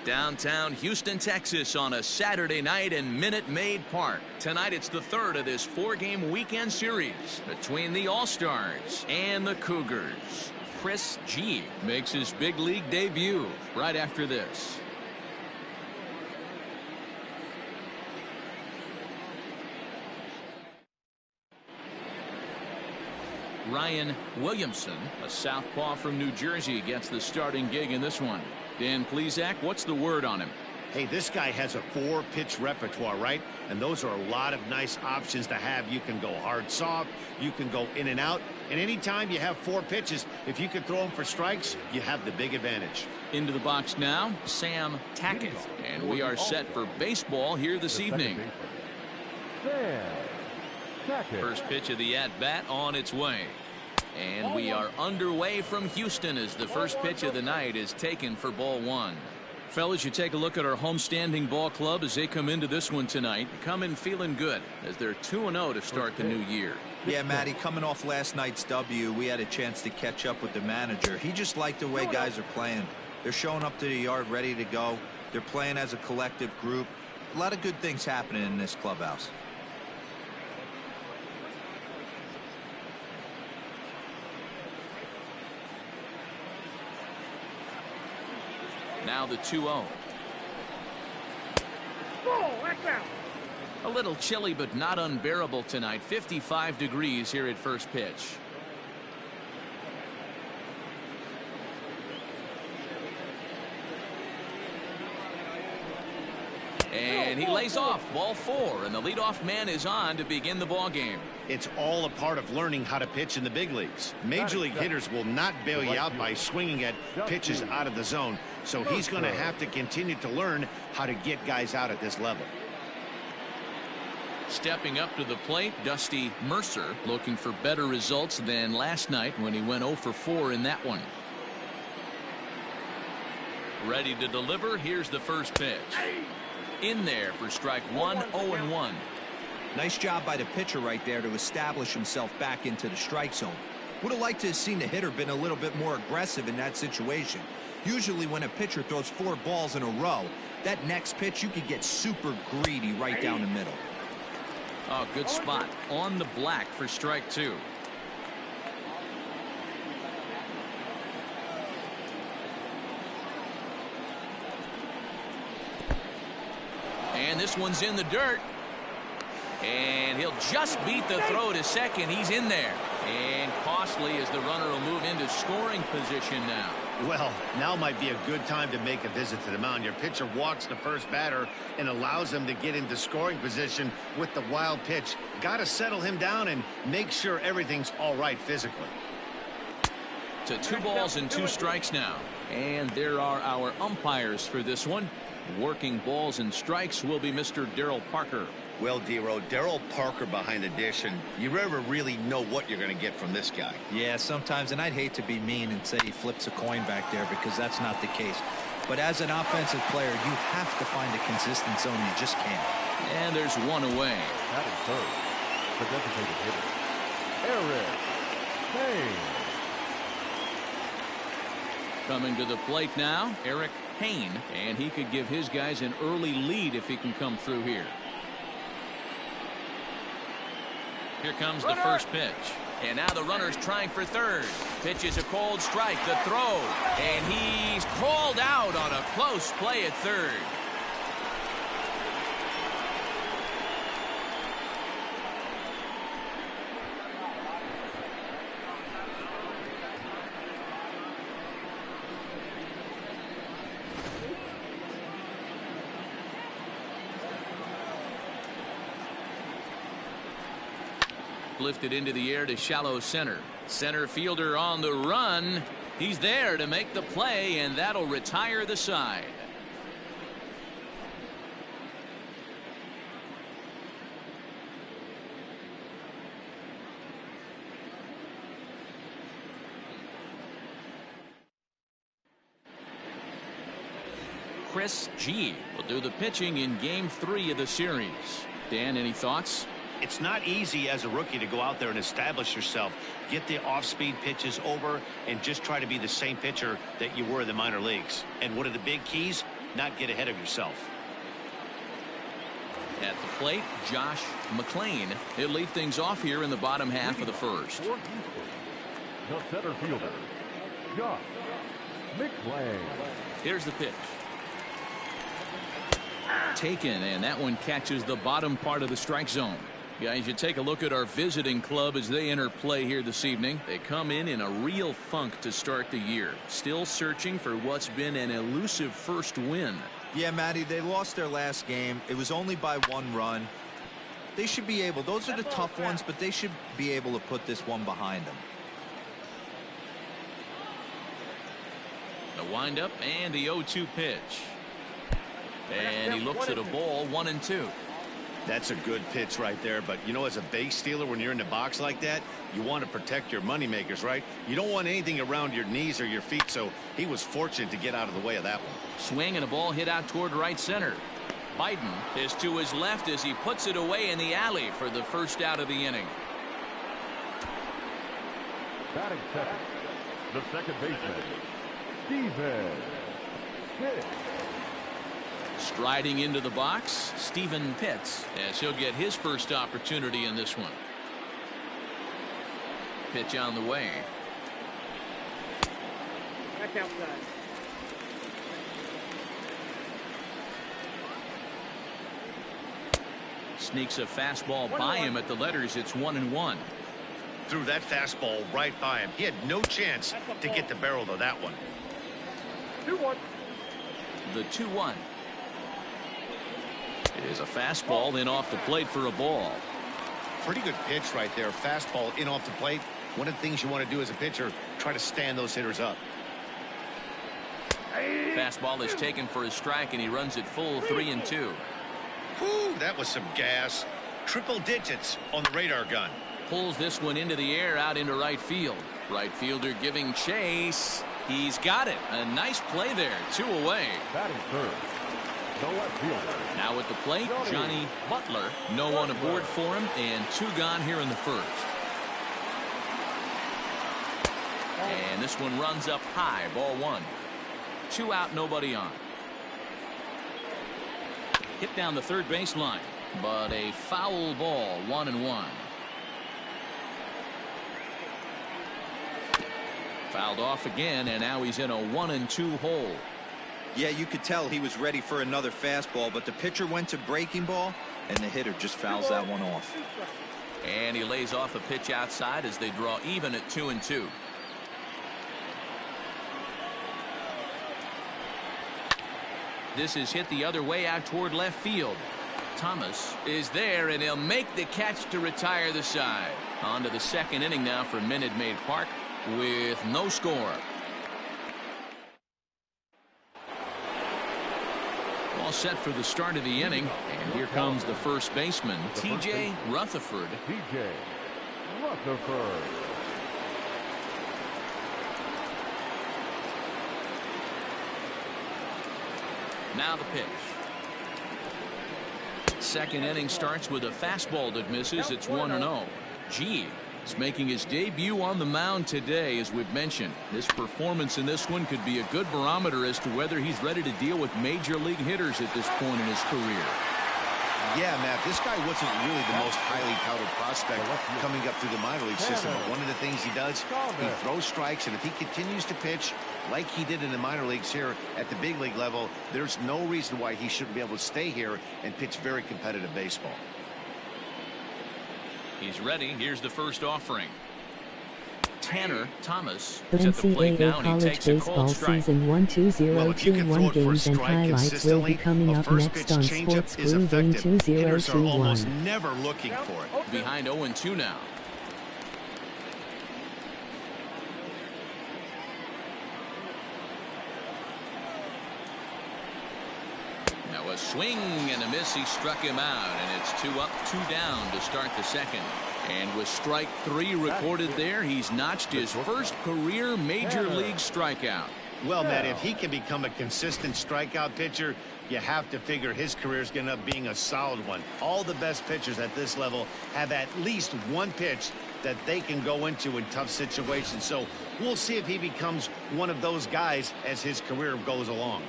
Downtown Houston, Texas on a Saturday night in Minute Maid Park. Tonight it's the third of this four-game weekend series between the All-Stars and the Cougars. Chris G makes his big league debut right after this. Ryan Williamson, a southpaw from New Jersey, gets the starting gig in this one. Dan Plesac, what's the word on him? Hey, this guy has a 4-pitch repertoire, right? And those are a lot of nice options to have. You can go hard, soft. You can go in and out. And anytime you have 4 pitches, if you can throw them for strikes, you have the big advantage. Into the box now, Sam Tackett. And we are set for baseball here this evening. First pitch of the at-bat on its way. And we are underway from Houston as the first pitch of the night is taken for ball 1. Fellas, you take a look at our homestanding ball club as they come into this one tonight. Come in feeling good as they're 2-0 to start the new year. Yeah, Matty, coming off last night's W, we had a chance to catch up with the manager. He just liked the way guys are playing. They're showing up to the yard ready to go. They're playing as a collective group. A lot of good things happening in this clubhouse. Now the 2-0. A little chilly but not unbearable tonight. 55 degrees here at first pitch. And he lays off ball 4, and the leadoff man is on to begin the ball game. It's all a part of learning how to pitch in the big leagues. Major league hitters will not bail you out by swinging at pitches out of the zone. So he's going to have to continue to learn how to get guys out at this level. Stepping up to the plate, Dusty Mercer, looking for better results than last night when he went 0 for 4 in that one. Ready to deliver. Here's the first pitch. In there for strike 1, 0-1. Nice job by the pitcher right there to establish himself back into the strike zone. Would have liked to have seen the hitter been a little bit more aggressive in that situation. Usually when a pitcher throws 4 balls in a row, that next pitch you could get super greedy right down the middle. Oh, good spot on the black for strike 2. And this one's in the dirt. And he'll just beat the throw to second. He's in there. And costly as the runner will move into scoring position now. Well, now might be a good time to make a visit to the mound. Your pitcher walks the first batter and allows him to get into scoring position with the wild pitch. Got to settle him down and make sure everything's all right physically. To 2 balls and 2 strikes now. And there are our umpires for this one. Working balls and strikes will be Mr. Darryl Parker. Well, D-Row, Darryl Parker behind the dish, and you never really know what you're going to get from this guy. Yeah, sometimes, and I'd hate to be mean and say he flips a coin back there because that's not the case. But as an offensive player, you have to find a consistent zone. You just can't. And there's one away. That is third. The designated hitter, Eric Payne. Coming to the plate now, Eric Payne, and he could give his guys an early lead if he can come through here. Here comes the first pitch. And now the runner's trying for third. Pitch is a cold strike. The throw. And he's called out on a close play at third. Lifted into the air to shallow center. Center fielder on the run. He's there to make the play, and that'll retire the side. Chris G will do the pitching in game 3 of the series. Dan, any thoughts? It's not easy as a rookie to go out there and establish yourself, get the off-speed pitches over, and just try to be the same pitcher that you were in the minor leagues. And one of the big keys, not get ahead of yourself. At the plate, Josh McClain. He'll lead things off here in the bottom half of the first. The center fielder, Josh McClain. Here's the pitch. Taken, and that one catches the bottom part of the strike zone. Guys, you take a look at our visiting club as they enter play here this evening. They come in a real funk to start the year. Still searching for what's been an elusive first win. Yeah, Matty, they lost their last game. It was only by 1 run. They should be able, those are the tough ones, but they should be able to put this one behind them. The windup and the 0-2 pitch. And he looks at a ball, 1-2. That's a good pitch right there. But, you know, as a base stealer, when you're in the box like that, you want to protect your moneymakers, right? You don't want anything around your knees or your feet. So he was fortunate to get out of the way of that one. Swing and a ball hit out toward right center. Biden is to his left as he puts it away in the alley for the first out of the inning. Batting second, the second baseman, Steven Pitts. Striding into the box, Steven Pitts, as he'll get his first opportunity in this one. Pitch on the way. Back outside. Sneaks a fastball by him at the letters. It's 1-1. Threw that fastball right by him. He had no chance to get the barrel to that one. 2-1. The 2-1. It is a fastball in off the plate for a ball. Pretty good pitch right there. Fastball in off the plate. One of the things you want to do as a pitcher, try to stand those hitters up. Fastball is taken for a strike, and he runs it full 3-2. Whew, that was some gas. Triple digits on the radar gun. Pulls this one into the air out into right field. Right fielder giving chase. He's got it. A nice play there. 2 away. Batting third, the left fielder. Now at the plate, Johnny Butler. No one aboard for him, and 2 gone here in the first. And this one runs up high. Ball 1. 2 out, nobody on. Hit down the third baseline, but a foul ball. 1-1. Fouled off again, and now he's in a 1-2 hole. Yeah, you could tell he was ready for another fastball, but the pitcher went to breaking ball, and the hitter just fouls that one off. And he lays off a pitch outside as they draw even at 2-2. This is hit the other way out toward left field. Thomas is there, and he'll make the catch to retire the side. On to the second inning now for Minute Maid Park with no score. All set for the start of the inning, and here comes the first baseman, T.J. Rutherford. T.J. Rutherford. Now the pitch. Second inning starts with a fastball that misses. It's 1-0. G is making his debut on the mound today, as we've mentioned. His performance in this one could be a good barometer as to whether he's ready to deal with major league hitters at this point in his career. Yeah, Matt, this guy wasn't really the most highly touted prospect coming up through the minor league system. But one of the things he does, he throws strikes, and if he continues to pitch like he did in the minor leagues here at the big league level, there's no reason why he shouldn't be able to stay here and pitch very competitive baseball. He's ready. Here's the first offering. Tanner Thomas is at the plate now, and he takes a cold strike. Season 12021 games and highlights will be coming up next on Sports Groove in 2021. Almost never looking for it. Behind 0-2 now. Now a swing and a miss. He struck him out, and it's 2 up, 2 down to start the second. And with strike 3 recorded there, he's notched his first career major league strikeout. Well, Matt, if he can become a consistent strikeout pitcher, you have to figure his career is going to end up being a solid one. All the best pitchers at this level have at least one pitch that they can go into in tough situations. So we'll see if he becomes one of those guys as his career goes along.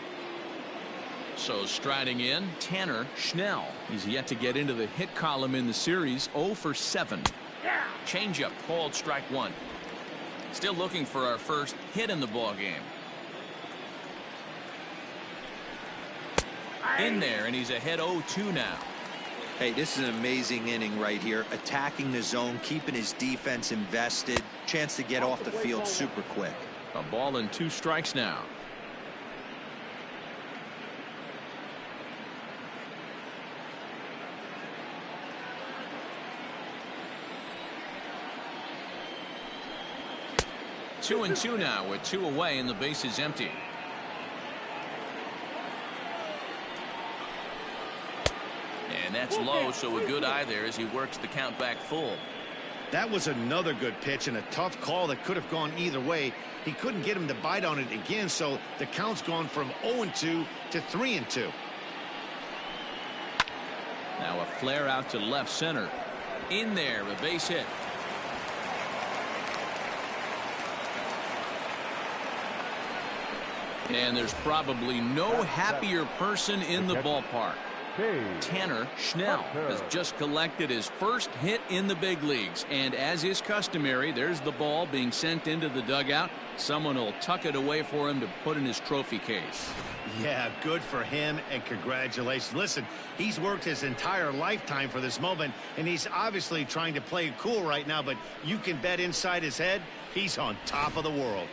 So striding in, Tanner Schnell. He's yet to get into the hit column in the series. 0 for 7. Changeup called strike one. Still looking for our first hit in the ball game. In there, and he's ahead 0-2 now. Hey, this is an amazing inning right here. Attacking the zone, keeping his defense invested. Chance to get off the field super quick. A ball and 2 strikes now. Two and 2 now with 2 away and the base is empty. And that's low, so a good eye there as he works the count back full. That was another good pitch and a tough call that could have gone either way. He couldn't get him to bite on it again, so the count's gone from 0-2 to 3-2. Now a flare out to left center. In there, a base hit. And there's probably no happier person in the ballpark. Tanner Schnell has just collected his first hit in the big leagues. And as is customary, there's the ball being sent into the dugout. Someone will tuck it away for him to put in his trophy case. Yeah, good for him and congratulations. Listen, he's worked his entire lifetime for this moment, and he's obviously trying to play it cool right now, but you can bet inside his head, he's on top of the world.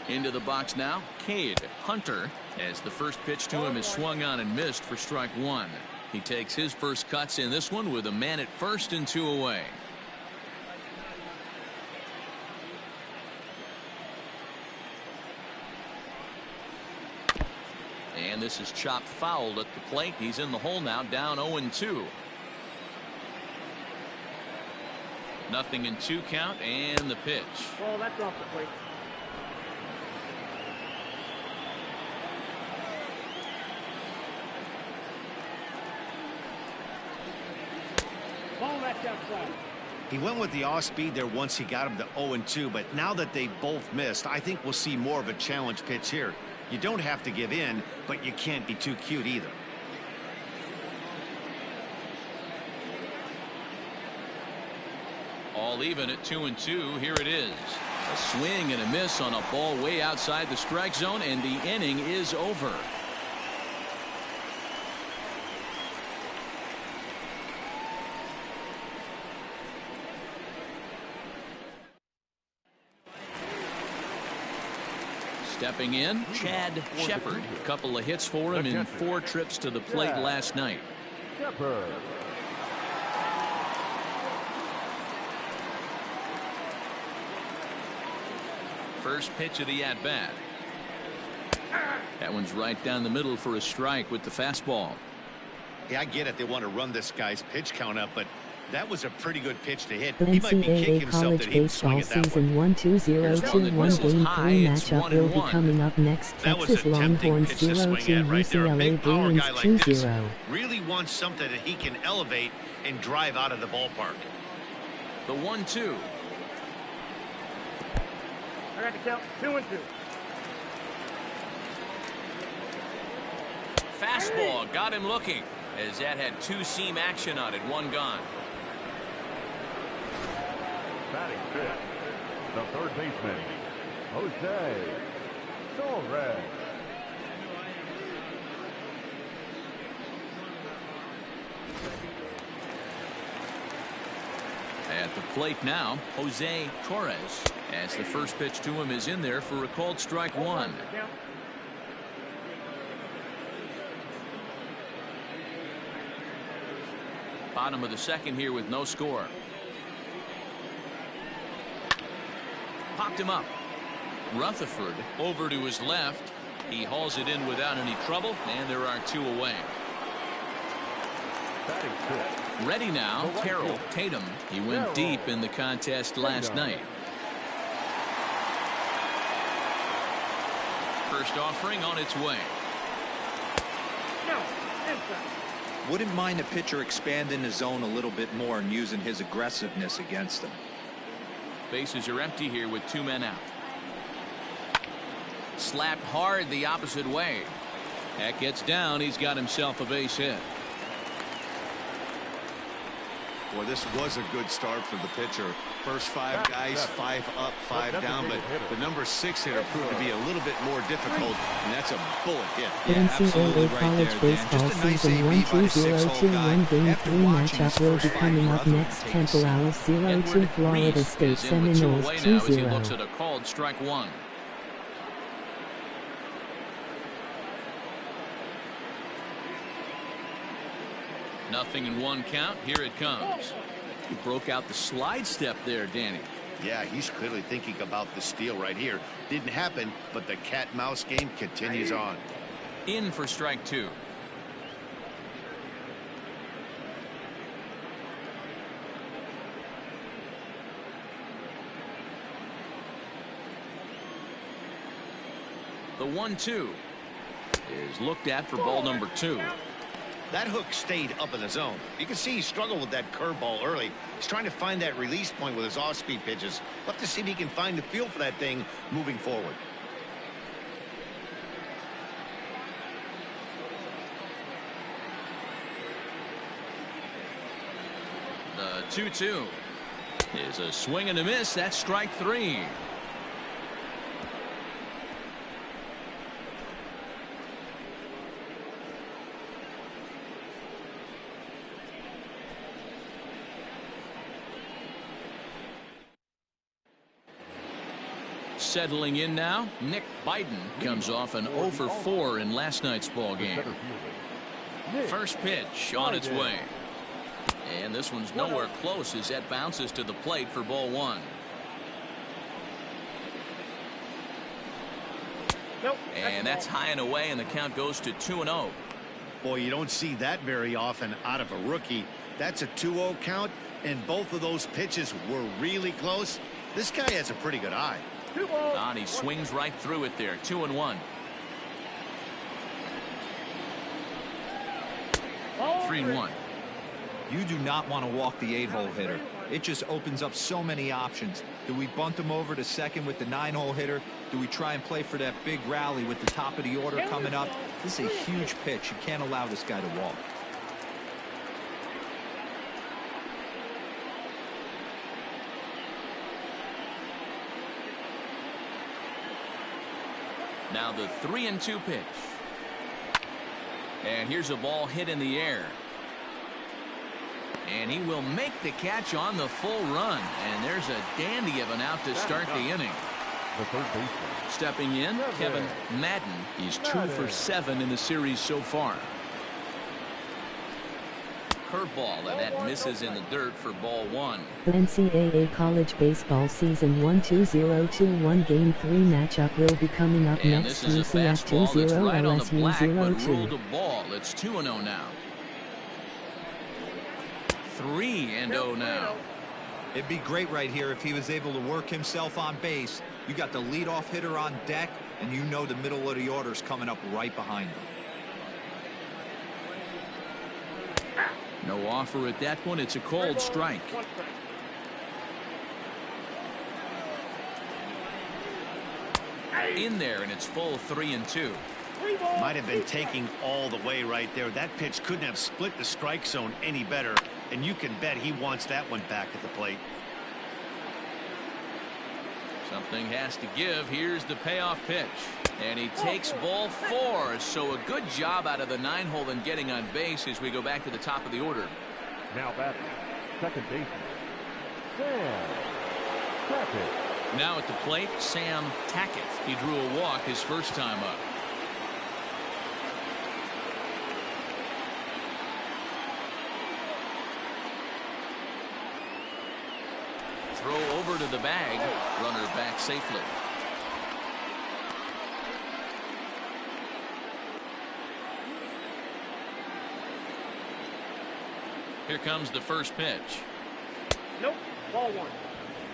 Into the box now, Cade Hunter, as the first pitch to him is swung on and missed for strike one. He takes his first cuts in this one with a man at first and 2 away. And this is chopped fouled at the plate. He's in the hole now, down 0-2. Nothing in 2 count, and the pitch. Oh, that's off the plate. Ball that's outside. He went with the off speed there once he got him to 0-2, but now that they both missed, I think we'll see more of a challenge pitch here. You don't have to give in, but you can't be too cute either. All even at 2-2. Here it is. A swing and a miss on a ball way outside the strike zone, and the inning is over. Stepping in, Chad Shepard. A couple of hits for him in 4 trips to the plate last night. First pitch of the at-bat. That one's right down the middle for a strike with the fastball. Yeah, I get it. They want to run this guy's pitch count up, but that was a pretty good pitch to hit. He might be kicking himself College that he didn't swing baseball at that season one. 1-2-0-2-1 game 3 matchup will be coming up next. That was Texas a tempting Longhorns pitch to 0-2 swing at right there. A UCLA big power Bruins guy like this 2-0. really wants something that he can elevate and drive out of the ballpark. The 1-2. I got the count 2-2. Fastball got him looking, as that had 2-seam action on it. 1 gone. Batting fifth, the third baseman, Jose Torres. At the plate now, Jose Torres, as the first pitch to him is in there for a called strike 1. Bottom of the second here with no score. Popped him up. Rutherford over to his left. He hauls it in without any trouble, and there are 2 away. Batting fifth, Ready now, Carroll Tatum. He went deep in the contest last night. First offering on its way. Wouldn't mind a pitcher expanding his zone a little bit more and using his aggressiveness against them. Bases are empty here with 2 men out. Slapped hard the opposite way. That gets down. He's got himself a base hit. Boy, this was a good start for the pitcher. First 5 guys, 5 up, 5 down, but the number 6 hitter proved to be a little bit more difficult, and that's a bullet hit. Yeah, absolutely right College there, Baseball Dan. Just a nice Season AB by the 12021 Game After 3 watching his matchup will be first 5 coming up runs next. take a Temporales seat. 0-2 Florida Reese State is in with 2 Seminoles away now as he 2-0. looks at a called strike 1. Nothing in 1 count. Here it comes. He broke out the slide step there, Danny. Yeah, he's clearly thinking about the steal right here. Didn't happen, but the cat-mouse game continues on. In for strike 2. The 1-2 is looked at for ball number 2. That hook stayed up in the zone. You can see he struggled with that curveball early. He's trying to find that release point with his off-speed pitches. We'll have to see if he can find the feel for that thing moving forward. The 2-2 is a swing and a miss. That's strike 3. Settling in now, Nick Biden comes off an 0 for 4 in last night's ball game. First pitch on its way. And this one's nowhere close as that bounces to the plate for ball 1. And that's high and away, and the count goes to 2-0. Boy, you don't see that very often out of a rookie. That's a 2-0 count, and both of those pitches were really close. This guy has a pretty good eye. And he swings right through it there. 2-1. 3-1. You do not want to walk the 8-hole hitter. It just opens up so many options. Do we bunt him over to second with the 9-hole hitter? Do we try and play for that big rally with the top of the order coming up? This is a huge pitch. You can't allow this guy to walk. Now the 3-2 pitch. And here's a ball hit in the air. And he will make the catch on the full run. And there's a dandy of an out to start the inning. The third baseman. Stepping in, Kevin Madden. He's 2 for 7 in the series so far. Curveball, and that misses in the dirt for ball 1. NCAA College Baseball Season 1-2021 Game 3 matchup will be coming up And next. this is a UCF fastball that's 2-0 right on the LSU black, but 0-2. ruled a ball. It's 2-0 now. 3-0 now. It'd be great right here if he was able to work himself on base. You got the leadoff hitter on deck, and you know the middle of the order's coming up right behind him. No offer at that one. It's a cold strike. In there, and it's full 3-2. Might have been taking all the way right there. That pitch couldn't have split the strike zone any better, and you can bet he wants that one back at the plate. Something has to give. Here's the payoff pitch. And he takes ball 4. So a good job out of the 9-hole in getting on base as we go back to the top of the order. Now batting, second baseman, Sam Tackett. Now at the plate, Sam Tackett. He drew a walk his first time up. Throw over to the bag. Runner back safely. Here comes the first pitch. Nope. Ball one.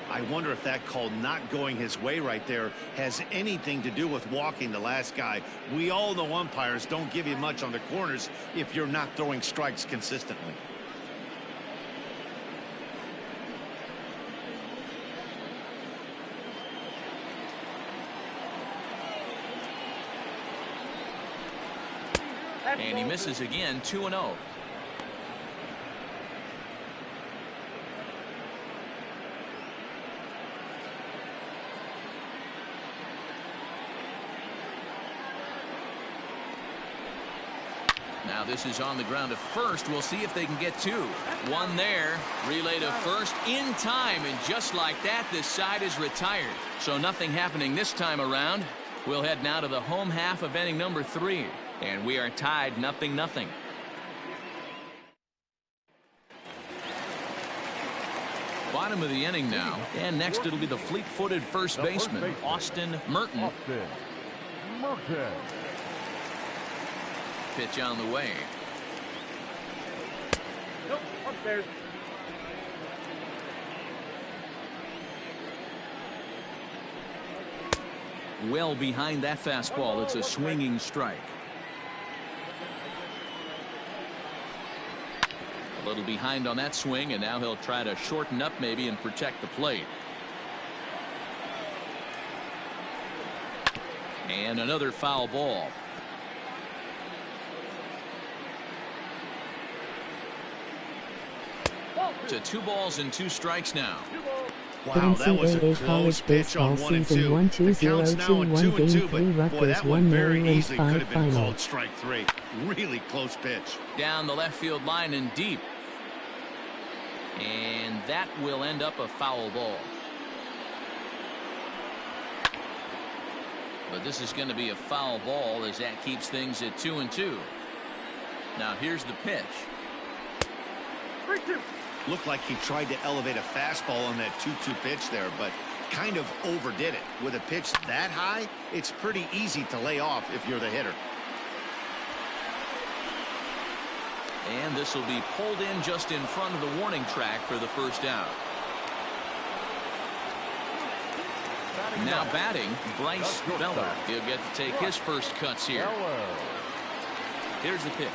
I wonder if that call not going his way right there has anything to do with walking the last guy. We all know umpires don't give you much on the corners if you're not throwing strikes consistently. And he misses again, 2-0. Now this is on the ground to first. We'll see if they can get two. One there. Relay to first in time. And just like that, this side is retired. So nothing happening this time around. We'll head now to the home half of inning number 3. And we are tied 0-0. Bottom of the inning now. And next it'll be the fleet-footed first baseman, Austin Merton. Pitch on the way. Nope. Upstairs. Well behind that fastball. It's a swinging strike. A little behind on that swing, and now he'll try to shorten up maybe and protect the plate. And another foul ball. To 2 balls and 2 strikes now. Wow, that was a close pitch on 1 and 2. The count's now at 2 and 2, but boy, that one very easily could have been called strike 3. Really close pitch. Down the left field line and deep. And that will end up a foul ball. But this is going to be a foul ball as that keeps things at 2 and 2. Now here's the pitch. 3-2. Looked like he tried to elevate a fastball on that 2-2 pitch there, but kind of overdid it. With a pitch that high, it's pretty easy to lay off if you're the hitter. And this will be pulled in just in front of the warning track for the first out. Now batting, Bryce Beller. He'll get to take his first cuts here. Here's the pitch.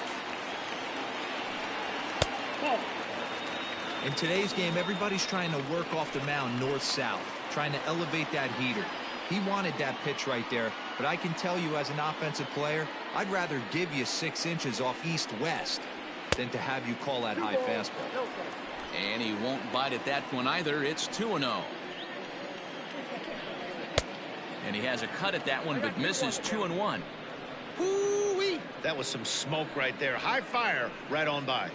In today's game, everybody's trying to work off the mound north-south, trying to elevate that heater. He wanted that pitch right there, but I can tell you as an offensive player, I'd rather give you 6 inches off east-west than to have you call that high fastball. And he won't bite at that one either. It's 2-0. And he has a cut at that one, but misses 2-1. Hoo-wee! That was some smoke right there. High fire right on by.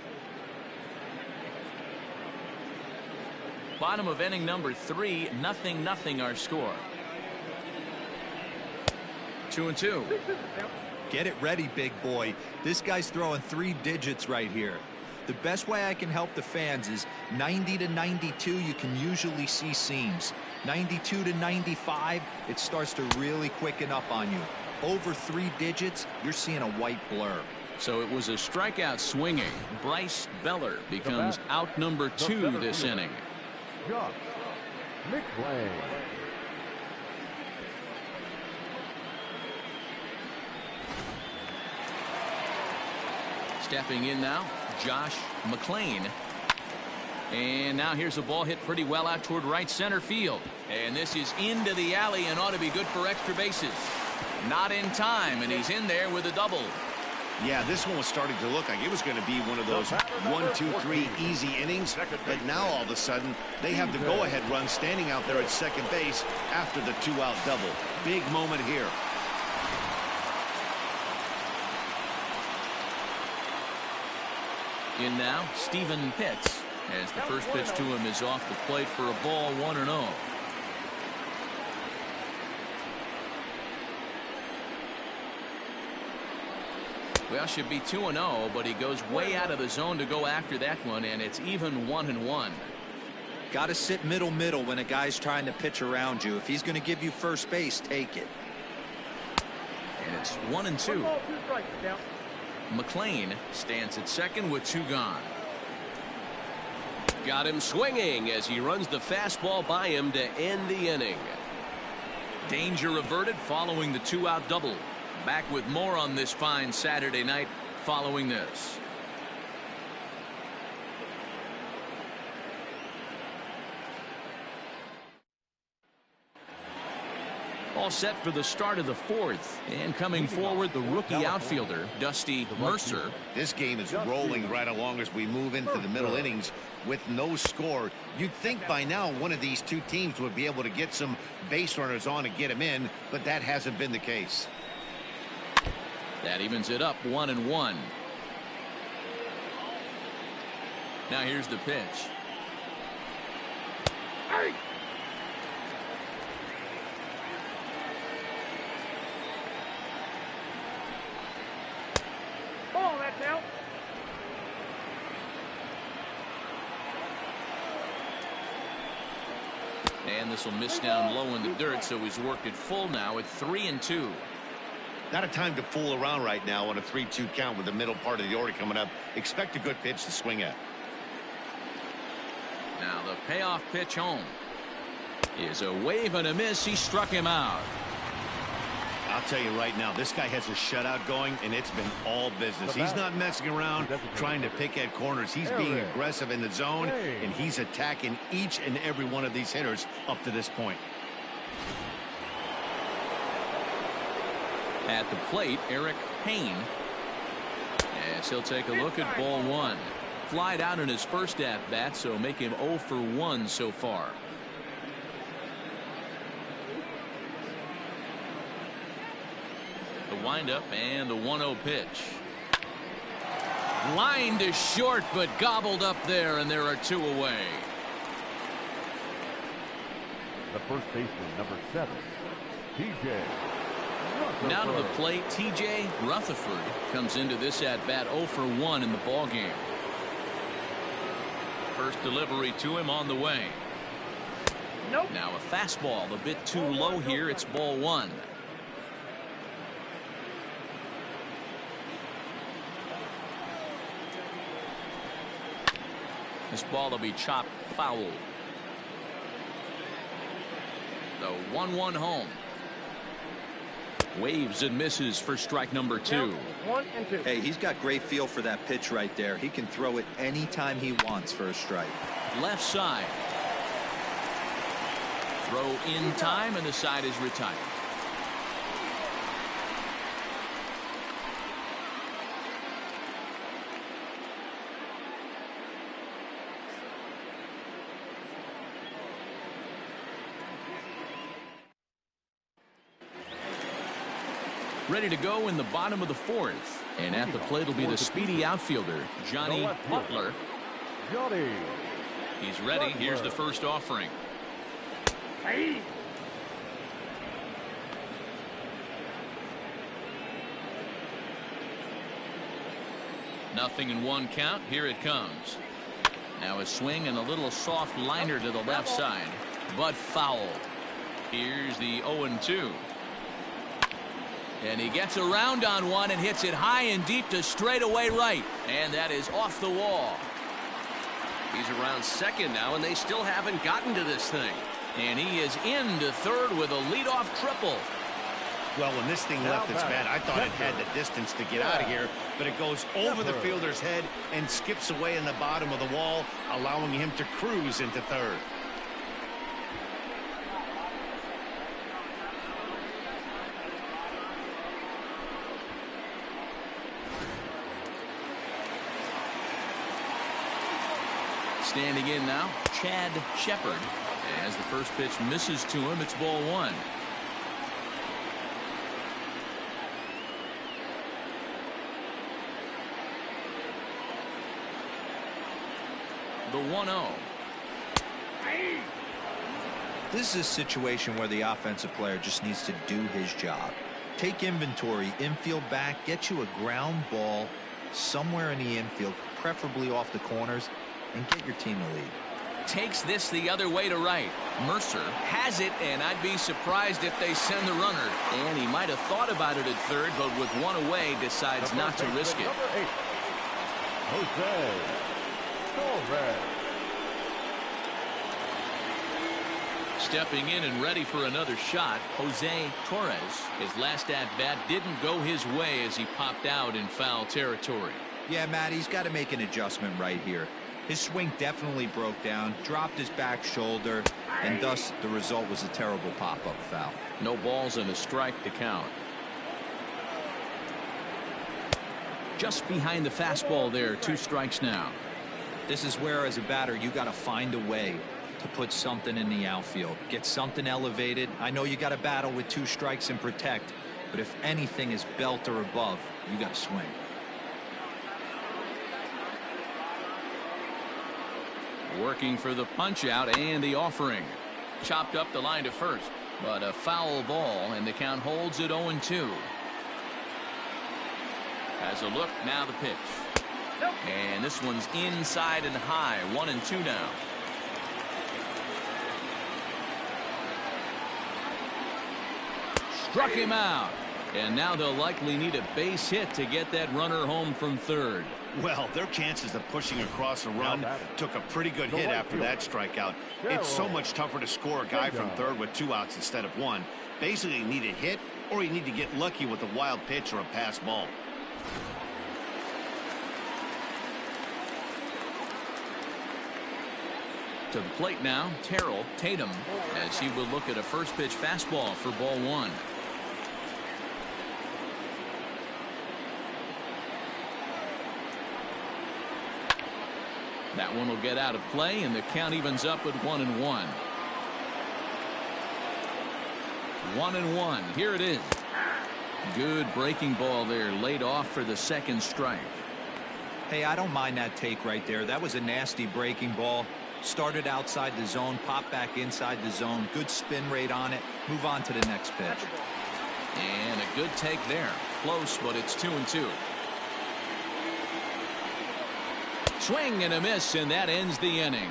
Bottom of inning number 3, 0-0 our score. 2-2. Get it ready, big boy. This guy's throwing 3 digits right here. The best way I can help the fans is 90 to 92. You can usually see seams. 92 to 95, it starts to really quicken up on you. Over 3 digits, you're seeing a white blur. So it was a strikeout swinging. Bryce Beller becomes out number 2 this inning. McClain. Stepping in now, Josh McClain. And now here's a ball hit pretty well out toward right center field. And this is into the alley and ought to be good for extra bases. Not in time, and he's in there with a double. Yeah, this one was starting to look like it was going to be one of those 1, 2, 3 easy innings, but now all of a sudden they have the go-ahead run standing out there at second base after the 2-out double. Big moment here. In now, Stephen Pitts, as the first pitch to him is off the plate for a ball, 1-0. Well, should be 2-0, but he goes way out of the zone to go after that one, and it's even 1-1. Got to sit middle when a guy's trying to pitch around you. If he's going to give you first base, take it. And it's 1-2. 1 ball, 2 strikes, count. McClain stands at second with 2 gone. Got him swinging as he runs the fastball by him to end the inning. Danger averted following the 2-out double. Back with more on this fine Saturday night following this. All set for the start of the fourth. And coming forward, the rookie outfielder, Dusty Mercer. This game is rolling right along as we move into the middle innings with no score. You'd think by now one of these two teams would be able to get some base runners on and get them in, but that hasn't been the case. That evens it up 1-1. Now here's the pitch. Hey! Ball, that's out. And this will miss down low in the dirt, so he's worked it full now at 3-2. Not a time to fool around right now on a 3-2 count with the middle part of the order coming up. Expect a good pitch to swing at. Now the payoff pitch home is a wave and a miss. He struck him out. I'll tell you right now, this guy has a shutout going, and it's been all business. He's not messing around trying to pick at corners. He's being aggressive in the zone, and he's attacking each and every one of these hitters up to this point. At the plate, Eric Payne. As he'll take a look at ball one. Flied out in his first at-bat, so make him 0 for 1 so far. The windup and the 1-0 pitch. Line to short, but gobbled up there, and there are 2 away. The first baseman, number 7, TJ. Now to the plate, TJ Rutherford comes into this at-bat 0 for 1 in the ball game. First delivery to him on the way. Nope. Now a fastball a bit too low here. It's ball 1. This ball will be chopped foul. The 1-1 home. Waves and misses for strike number 2. 1 and 2. Hey, he's got great feel for that pitch right there. He can throw it anytime he wants for a strike. Left side. Throw in time, and the side is retired. Ready to go in the bottom of the 4th. And at the plate will be the speedy outfielder, Johnny Butler. Johnny. He's ready. Here's the first offering. Hey! Nothing in 1 count. Here it comes. Now a swing and a little soft liner to the left side, but foul. Here's the 0-2. And he gets around on one and hits it high and deep to straightaway right. And that is off the wall. He's around second now, and they still haven't gotten to this thing. And he is into third with a leadoff triple. Well, when this thing left its bat, I thought it had the distance to get out of here, but it goes over the fielder's head and skips away in the bottom of the wall, allowing him to cruise into third. Standing in now, Chad Shepard. As the first pitch misses to him, it's ball 1. The 1-0. This is a situation where the offensive player just needs to do his job. Take inventory, infield back, get you a ground ball somewhere in the infield, preferably off the corners, and get your team to lead. Takes this the other way to right. Mercer has it, and I'd be surprised if they send the runner. And he might have thought about it at third, but with 1 away, decides not to risk it. Number 8, Jose Torres. Stepping in and ready for another shot, Jose Torres. His last at-bat didn't go his way as he popped out in foul territory. Yeah, Matt, he's got to make an adjustment right here. His swing definitely broke down, dropped his back shoulder, and thus the result was a terrible pop-up foul. No balls and a strike to count. Just behind the fastball there, 2 strikes now. This is where, as a batter, you got to find a way to put something in the outfield. Get something elevated. I know you got to battle with 2 strikes and protect, but if anything is belt or above, you got to swing. Working for the punch out and the offering. Chopped up the line to first, but a foul ball, and the count holds at 0-2. Has a look, now the pitch. And this one's inside and high, 1-2 now. Struck him out. And now they'll likely need a base hit to get that runner home from third. Well, their chances of pushing across a run took a pretty good hit after that strikeout. It's so much tougher to score a guy from third with 2 outs instead of 1. Basically, you need a hit or you need to get lucky with a wild pitch or a pass ball. To the plate now, Terrell Tatum, as he will look at a first pitch fastball for ball 1. That one will get out of play, and the count evens up at 1-1. 1-1. Here it is. Good breaking ball there, laid off for the second strike. Hey, I don't mind that take right there. That was a nasty breaking ball. Started outside the zone, popped back inside the zone. Good spin rate on it. Move on to the next pitch. And a good take there. Close, but it's 2-2. Swing and a miss, and that ends the inning.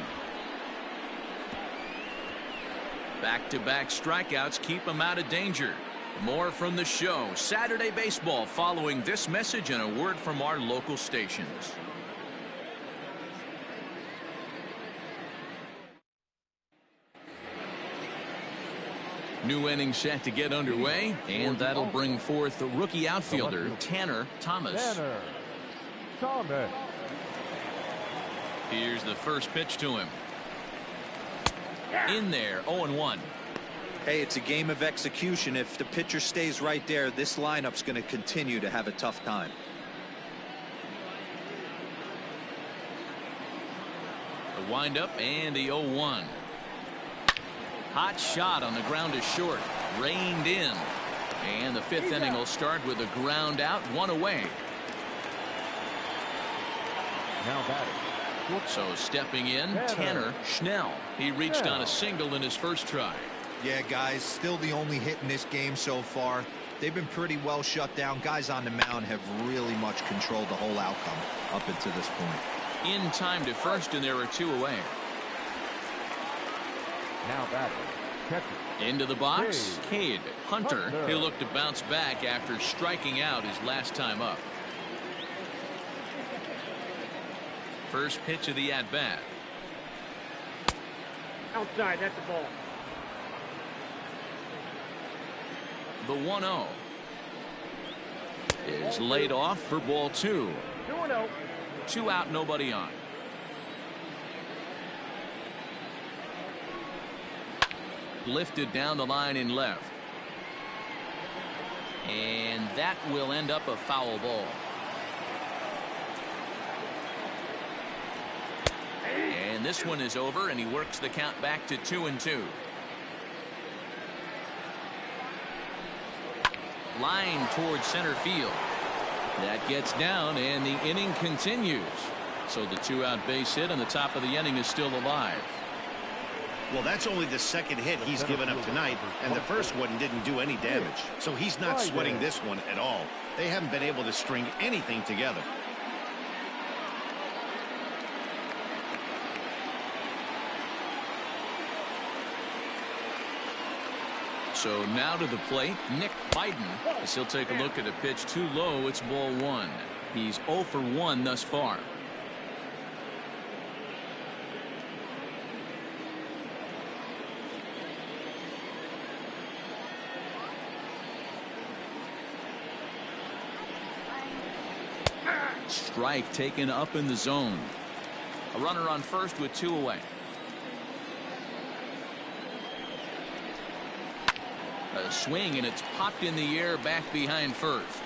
Back-to-back strikeouts keep him out of danger. More from the show. Saturday Baseball following this message and a word from our local stations. New inning set to get underway, and that'll bring forth the rookie outfielder Tanner Thomas. Here's the first pitch to him. In there, 0-1. Hey, it's a game of execution. If the pitcher stays right there, this lineup's going to continue to have a tough time. The windup and the 0-1. Hot shot on the ground to short. Reined in. And the 5th inning will start with a ground out, 1 away. Now batting. So stepping in, Tanner Schnell. He reached on a single in his first try. Yeah, guys, still the only hit in this game so far. They've been pretty well shut down. Guys on the mound have really much controlled the whole outcome up until this point. In time to first, and there are 2 away. Now batting. Catcher. Into the box, Cade Hunter. He'll look to bounce back after striking out his last time up. First pitch of the at-bat. Outside, that's the ball. The 1-0 is laid off for ball 2. 2-0. 2 out, nobody on. Lifted down the line in left. And that will end up a foul ball. And this one is over, and he works the count back to 2-2. Line towards center field. That gets down, and the inning continues. So the 2-out base hit on the top of the inning is still alive. Well, that's only the second hit he's given up tonight, and the first one didn't do any damage. So he's not sweating this one at all. They haven't been able to string anything together. So now to the plate, Nick Biden, as he'll take a look at a pitch too low. It's ball 1. He's 0 for 1 thus far. Strike taken up in the zone. A runner on first with 2 away. A swing, and it's popped in the air back behind first.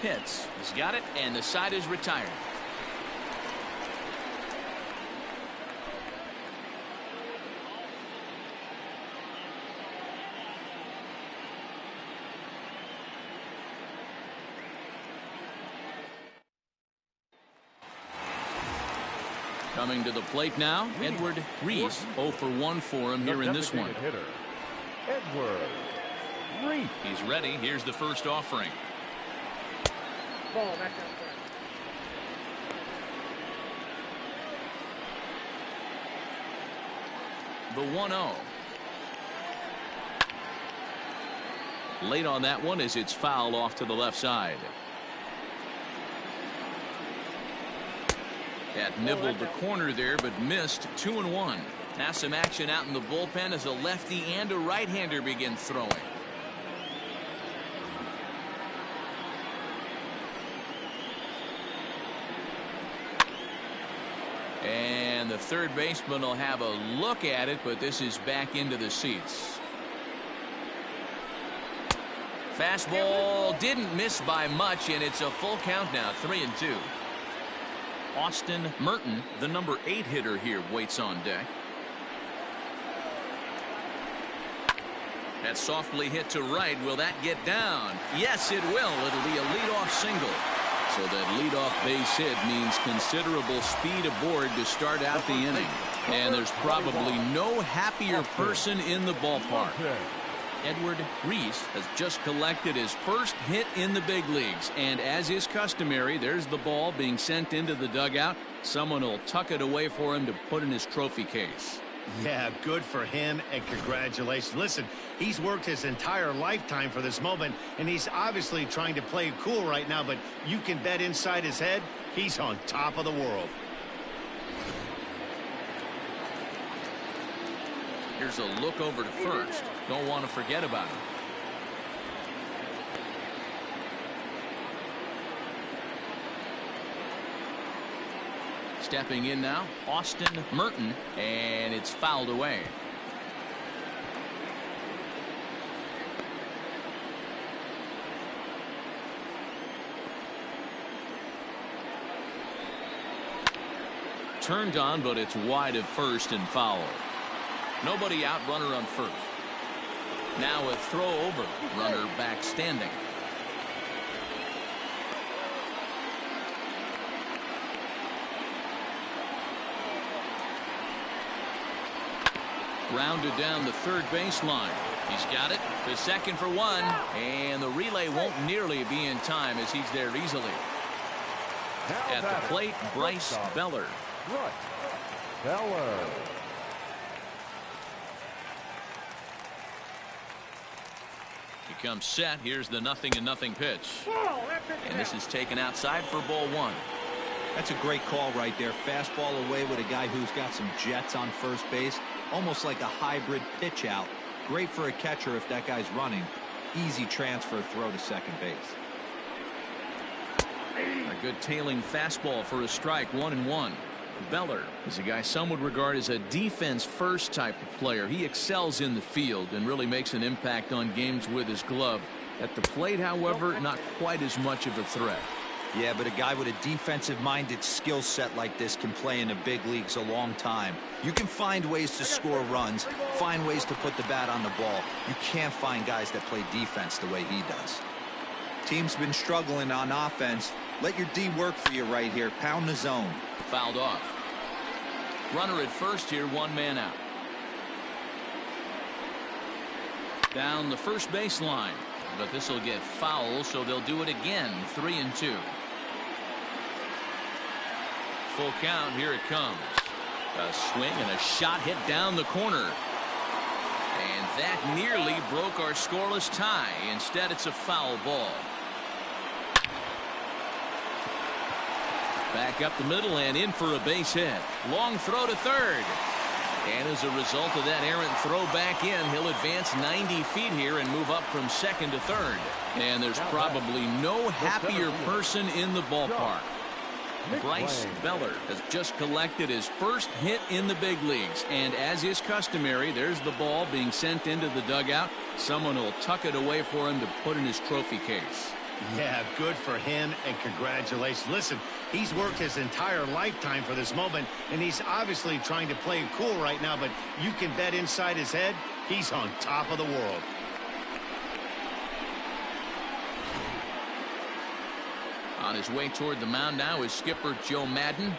Hits. He's got it, and the side is retired. Coming to the plate now, Edward Reese. 0 for 1 for him here in this one. Hitter, Edward Reese. He's ready. Here's the first offering. Ball, that's outside. The 1-0. Late on that one as it's fouled off to the left side. That nibbled the corner there, but missed. 2-1. Now some action out in the bullpen as a lefty and a right-hander begin throwing. And the third baseman will have a look at it, but this is back into the seats. Fastball didn't miss by much, and it's a full count now. 3-2. Austin Merton, the number 8 hitter here, waits on deck. That softly hit to right. Will that get down? Yes, it will. It'll be a leadoff single. So that leadoff base hit means considerable speed aboard to start out the inning. And there's probably no happier person in the ballpark. Edward Reese has just collected his first hit in the big leagues, and as is customary, there's the ball being sent into the dugout. Someone will tuck it away for him to put in his trophy case. Yeah, good for him, and congratulations. Listen, he's worked his entire lifetime for this moment, and he's obviously trying to play cool right now, but you can bet inside his head he's on top of the world. Here's a look over to first. Don't want to forget about him. Stepping in now, Austin Merton, and it's fouled away. Turned on, but it's wide of first and foul. Nobody out, runner on first. Now a throw over, runner back standing. Rounded down the third baseline. He's got it to second for 1, and the relay won't nearly be in time as he's there easily. At the plate, Bryce Beller. Beller. He comes set. Here's the 0-0 pitch. And this is taken outside for ball 1. That's a great call right there. Fastball away with a guy who's got some jets on first base. Almost like a hybrid pitch out. Great for a catcher if that guy's running. Easy transfer throw to second base. A good tailing fastball for a strike. 1-1. Beller is a guy some would regard as a defense first type of player. He excels in the field and really makes an impact on games with his glove. At the plate, however, not quite as much of a threat. Yeah, but a guy with a defensive-minded skill set like this can play in the big leagues a long time. You can find ways to score runs, find ways to put the bat on the ball. You can't find guys that play defense the way he does. Team's been struggling on offense. Let your D work for you right here. Pound the zone. Fouled off. Runner at first here, 1 man out. Down the first baseline, but this will get foul, so they'll do it again. 3-2. Full count. Here it comes. A swing and a shot hit down the corner. And that nearly broke our scoreless tie. Instead, it's a foul ball. Back up the middle and in for a base hit. Long throw to third. And as a result of that errant throw back in, he'll advance 90 feet here and move up from second to third. And there's probably no happier person in the ballpark. Bryce Beller has just collected his first hit in the big leagues, and as is customary, there's the ball being sent into the dugout. Someone will tuck it away for him to put in his trophy case. Yeah, good for him, and congratulations. Listen, he's worked his entire lifetime for this moment, and he's obviously trying to play it cool right now, but you can bet inside his head, he's on top of the world. On his way toward the mound now is skipper Joe Madden,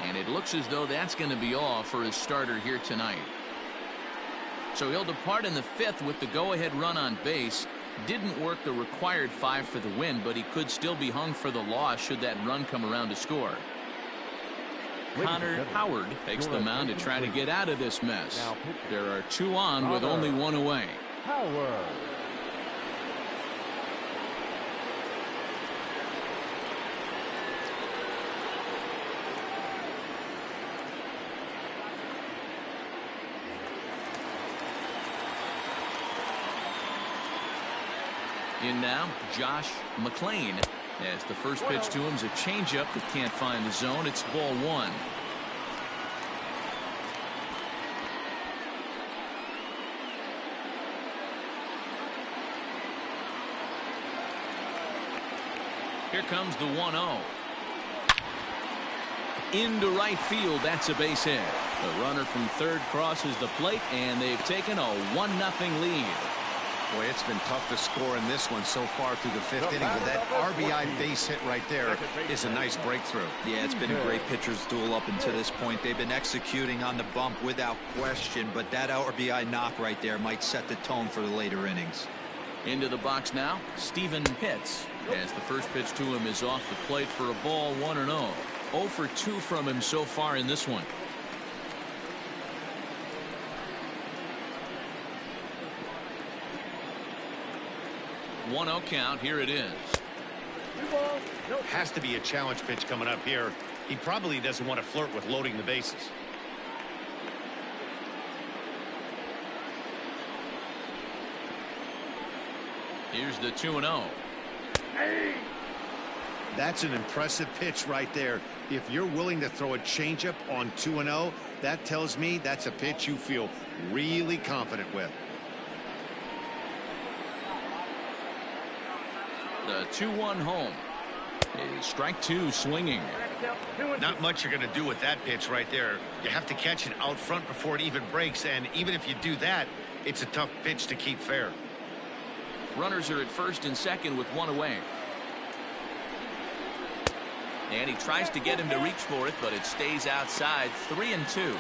and it looks as though that's going to be all for his starter here tonight. So he'll depart in the 5th with the go-ahead run on base. Didn't work the required 5 for the win, but he could still be hung for the loss should that run come around to score. Connor Howard takes the mound to try to get out of this mess. There are 2 on with only 1 away. Howard. In now, Josh McClain, as the first pitch to him is a changeup that can't find the zone. It's ball 1. Here comes the 1-0. Into right field, that's a base hit. The runner from third crosses the plate, and they've taken a 1-0 lead. Boy, it's been tough to score in this one so far through the 5th inning, but that RBI base hit right there is a nice breakthrough. Yeah, it's been a great pitcher's duel up until this point. They've been executing on the bump without question, but that RBI knock right there might set the tone for the later innings. Into the box now, Steven Pitts, as the first pitch to him is off the plate for a ball 1-0. 0 for 2 from him so far in this one. One-0 count. Here it is. Has to be a challenge pitch coming up here. He probably doesn't want to flirt with loading the bases. Here's the 2-0. That's an impressive pitch right there. If you're willing to throw a changeup on 2-0, that tells me that's a pitch you feel really confident with. The 2-1 home is strike 2 swinging. Not much you're going to do with that pitch right there. You have to catch it out front before it even breaks, and even if you do that, it's a tough pitch to keep fair. Runners are at first and second with 1 away. And he tries to get him to reach for it, but it stays outside. 3-2.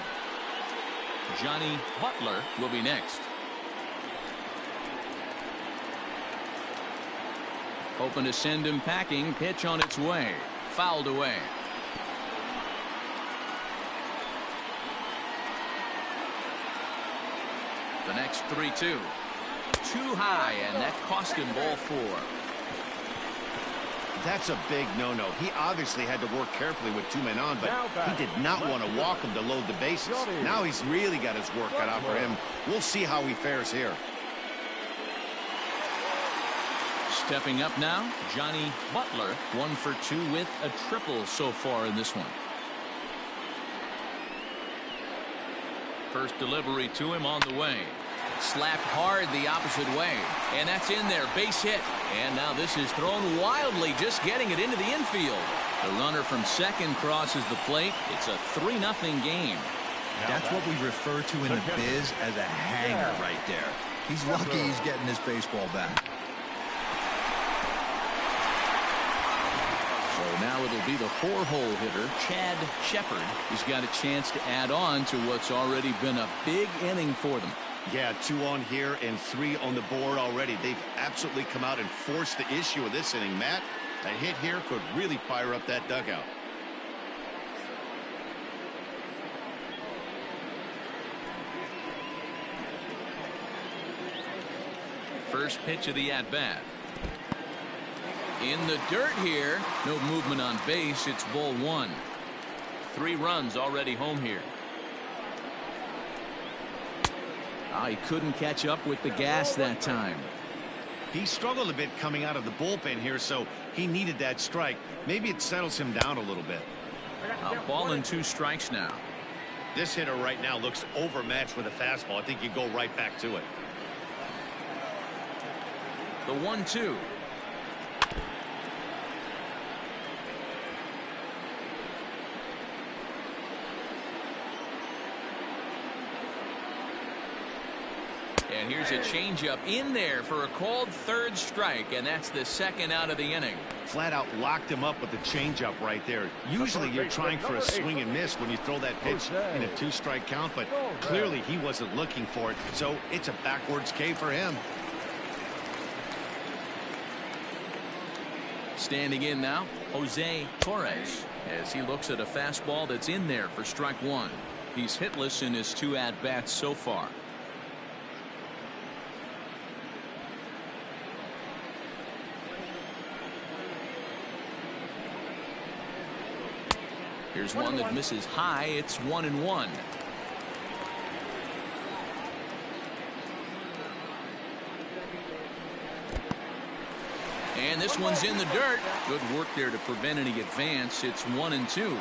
Johnny Butler will be next. Hoping to send him packing. Pitch on its way. Fouled away. The next 3-2. Too high, and that cost him ball 4. That's a big no-no. He obviously had to work carefully with 2 men on, but he did not want to walk him to load the bases. Now he's really got his work cut out for him. We'll see how he fares here. Stepping up now, Johnny Butler, 1 for 2 with a triple so far in this one. First delivery to him on the way. Slapped hard the opposite way, and that's in there. Base hit, and now this is thrown wildly, just getting it into the infield. The runner from second crosses the plate. It's a 3-0 game. That's what we refer to in the biz as a hanger right there. He's lucky he's getting his baseball back. So now it'll be the 4-hole hitter, Chad Shepard, who's got a chance to add on to what's already been a big inning for them. Yeah, 2 on here and 3 on the board already. They've absolutely come out and forced the issue of this inning, Matt. A hit here could really fire up that dugout. First pitch of the at-bat. In the dirt here. No movement on base. It's ball 1. 3 runs already home here. He couldn't catch up with the gas that time. He struggled a bit coming out of the bullpen here, so he needed that strike. Maybe it settles him down a little bit. A ball and 2 strikes now. This hitter right now looks overmatched with a fastball. I think you go right back to it. The 1-2. And here's a changeup in there for a called 3rd strike, and that's the 2nd out of the inning. Flat out locked him up with the changeup right there. Usually you're trying for a swing and miss when you throw that pitch in a 2-strike count, but clearly he wasn't looking for it, so it's a backwards K for him. Standing in now, Jose Torres, as he looks at a fastball that's in there for strike 1. He's hitless in his 2 at-bats so far. Here's one that misses high. It's 1-1. And this one's in the dirt. Good work there to prevent any advance. It's 1-2.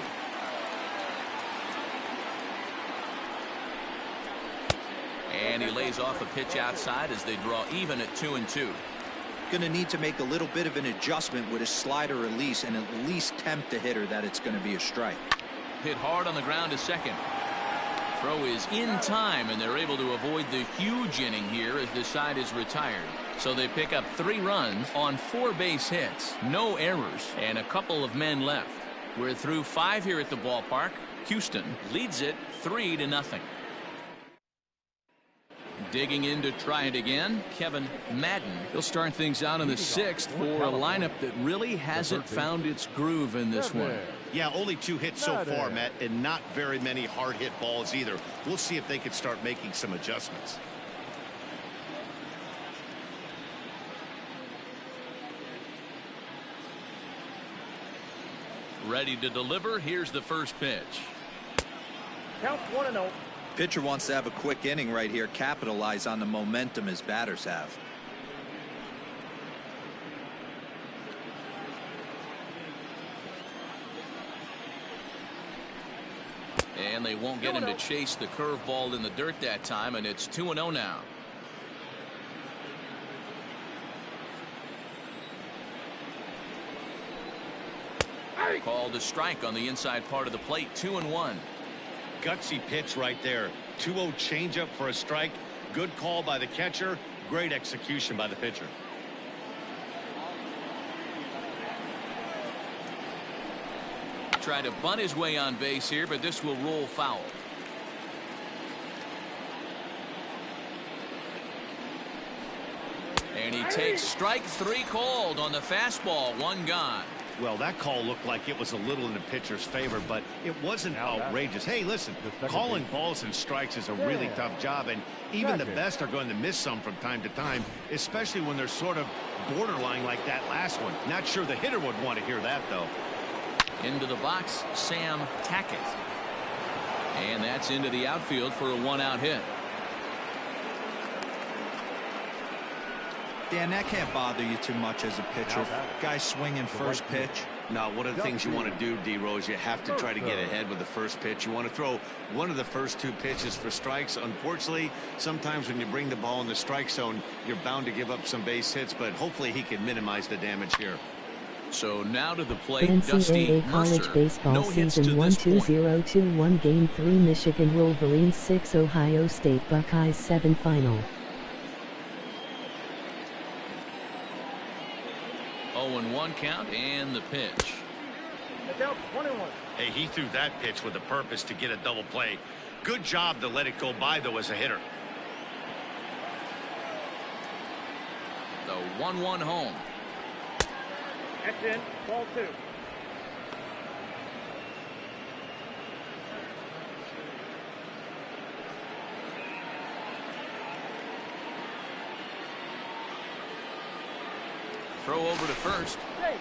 And he lays off a pitch outside as they draw even at 2-2. Going to need to make a little bit of an adjustment with his slider release and at least tempt the hitter that it's going to be a strike. Hit hard on the ground to second. Throw is in time, and they're able to avoid the huge inning here as the side is retired. So they pick up 3 runs on 4 base hits, no errors, and a couple of men left. We're through 5 here at the ballpark. Houston leads it 3-0. Digging in to try it again, Kevin Madden. He'll start things out in the 6th for a lineup that really hasn't found its groove in this one. Yeah, only 2 hits so far, Matt, and not very many hard hit balls either. We'll see if they can start making some adjustments. Ready to deliver. Here's the first pitch. Count 1-0. Pitcher wants to have a quick inning right here, capitalize on the momentum his batters have. And they won't get him to chase the curveball in the dirt that time, and it's 2-0 now. Called a strike on the inside part of the plate. 2-1. Gutsy pitch right there. 2-0 changeup for a strike. Good call by the catcher. Great execution by the pitcher. Try to bunt his way on base here, but this will roll foul. And he takes strike 3 called on the fastball. 1 gone. Well, that call looked like it was a little in the pitcher's favor, but it wasn't outrageous. Hey, listen, calling balls and strikes is a really tough job, and even the best are going to miss some from time to time, especially when they're sort of borderline like that last one. Not sure the hitter would want to hear that, though. Into the box, Sam Tackett. And that's into the outfield for a 1-out hit. Dan, that can't bother you too much as a pitcher. Guy swinging first pitch. Now, one of the things you want to do, D-Rose, you have to try to get ahead with the first pitch. You want to throw one of the first 2 pitches for strikes. Unfortunately, sometimes when you bring the ball in the strike zone, you're bound to give up some base hits, but hopefully he can minimize the damage here. So now to the plate, Dusty Mercer. College Baseball No hits to Season this 1-2021 Game 3 Michigan Wolverines 6 Ohio State Buckeyes 7 Final. 0-1 count and the pitch. Count 1-1. Hey, he threw that pitch with a purpose to get a double play. Good job to let it go by, though, as a hitter. The 1-1 home. That's in. Ball 2. Throw over to first. Hey.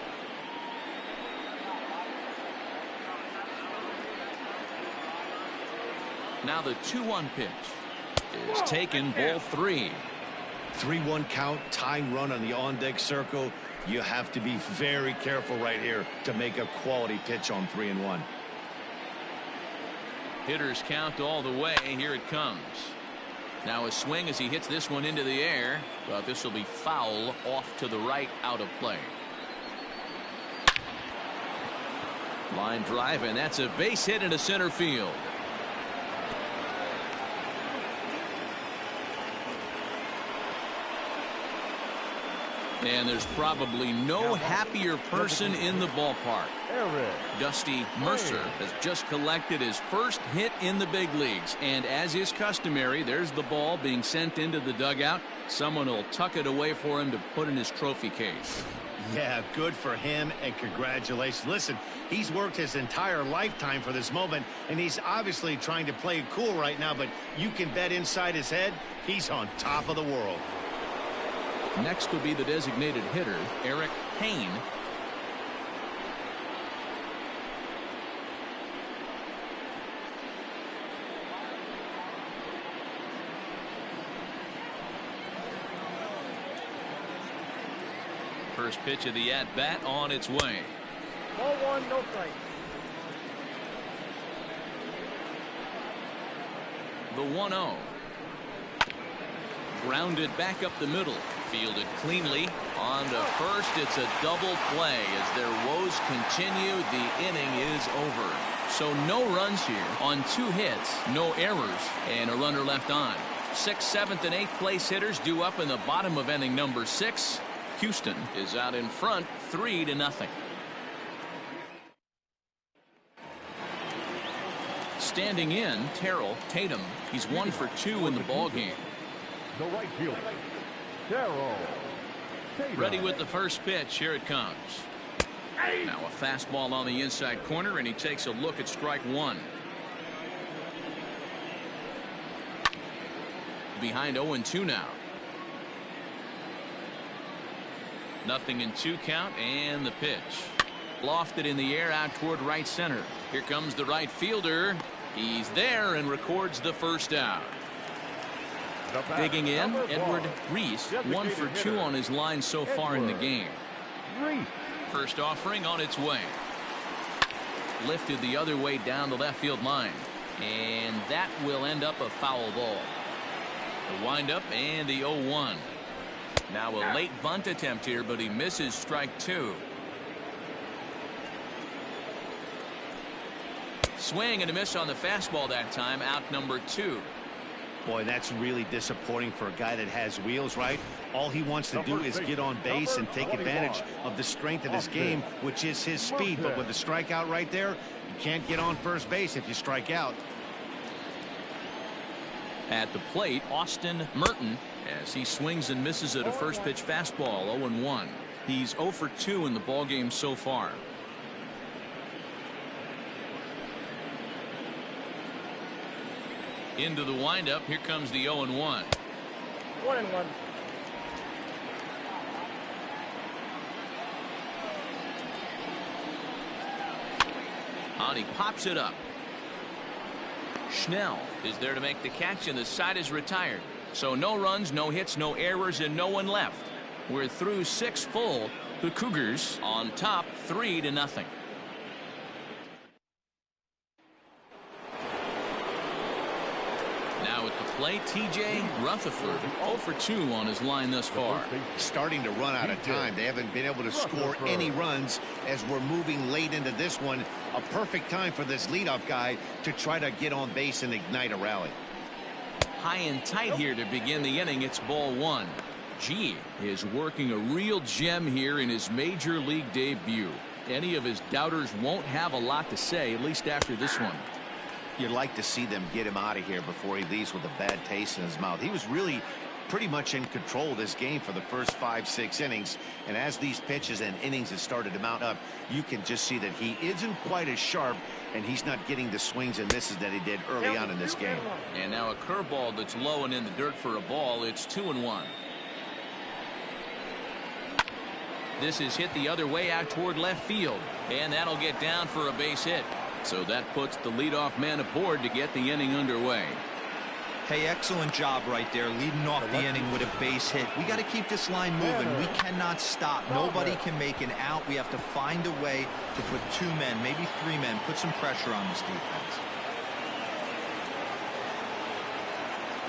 Now the 2-1 pitch is taken, ball 3. 3-1 count, tying run on the on-deck circle. You have to be very careful right here to make a quality pitch on 3-1. Hitters count all the way. Here it comes. Now a swing as he hits this one into the air, but this will be foul off to the right, out of play. Line drive, and that's a base hit into center field. And there's probably no happier person in the ballpark. Dusty Mercer has just collected his first hit in the big leagues. And as is customary, there's the ball being sent into the dugout. Someone will tuck it away for him to put in his trophy case. Yeah, good for him, and congratulations. Listen, he's worked his entire lifetime for this moment, and he's obviously trying to play it cool right now, but you can bet inside his head, he's on top of the world. Next will be the designated hitter, Eric Payne. First pitch of the at-bat on its way. Ball one, no strike. The 1-0. Grounded back up the middle. Fielded cleanly. On to first. It's a double play. As their woes continue, the inning is over. So no runs here on 2 hits, no errors, and a runner left on. 6th, 7th, and 8th place hitters due up in the bottom of inning number 6. Houston is out in front 3-0. Standing in, Terrell Tatum. He's 1 for 2 in the ball game. The right fielder, Terrell Tatum. Ready with the first pitch. Here it comes. Now a fastball on the inside corner, and he takes a look at strike 1. Behind 0-2 now. 0-2 count, and the pitch. Lofted in the air out toward right center. Here comes the right fielder. He's there and records the first out. Digging in, Edward Reese, 1 for 2 on his line so far in the game. First offering on its way. Lifted the other way down the left field line. And that will end up a foul ball. The windup and the 0-1. Now a late bunt attempt here, but he misses strike 2. Swing and a miss on the fastball that time, out number 2. Boy, that's really disappointing for a guy that has wheels, right? All he wants to do is get on base and take advantage of the strength of his game, which is his speed. But with the strikeout right there, you can't get on first base if you strike out. At the plate, Austin Merton, as he swings and misses at a first pitch fastball, 0-1. He's 0 for 2 in the ballgame so far. Into the windup. Here comes the 0-1. 1-1. On he pops it up. Schnell is there to make the catch, and the side is retired. So no runs, no hits, no errors, and no one left. We're through 6 full. The Cougars on top 3-0. Now at the plate, T.J. Rutherford, 0 for 2 on his line thus far. Starting to run out of time. They haven't been able to score any runs as we're moving late into this one. A perfect time for this leadoff guy to try to get on base and ignite a rally. High and tight here to begin the inning. It's ball 1. G is working a real gem here in his major league debut. Any of his doubters won't have a lot to say, at least after this one. You'd like to see them get him out of here before he leaves with a bad taste in his mouth. He was really pretty much in control of this game for the first 5-6 innings. And as these pitches and innings have started to mount up, you can just see that he isn't quite as sharp, and he's not getting the swings and misses that he did early on in this game. And now a curveball that's low and in the dirt for a ball. It's 2-1. This is hit the other way out toward left field, and that'll get down for a base hit. So that puts the leadoff man aboard to get the inning underway. Hey, excellent job right there, leading off the inning with a base hit. We got to keep this line moving. We cannot stop. Nobody can make an out. We have to find a way to put 2 men, maybe 3 men, put some pressure on this defense.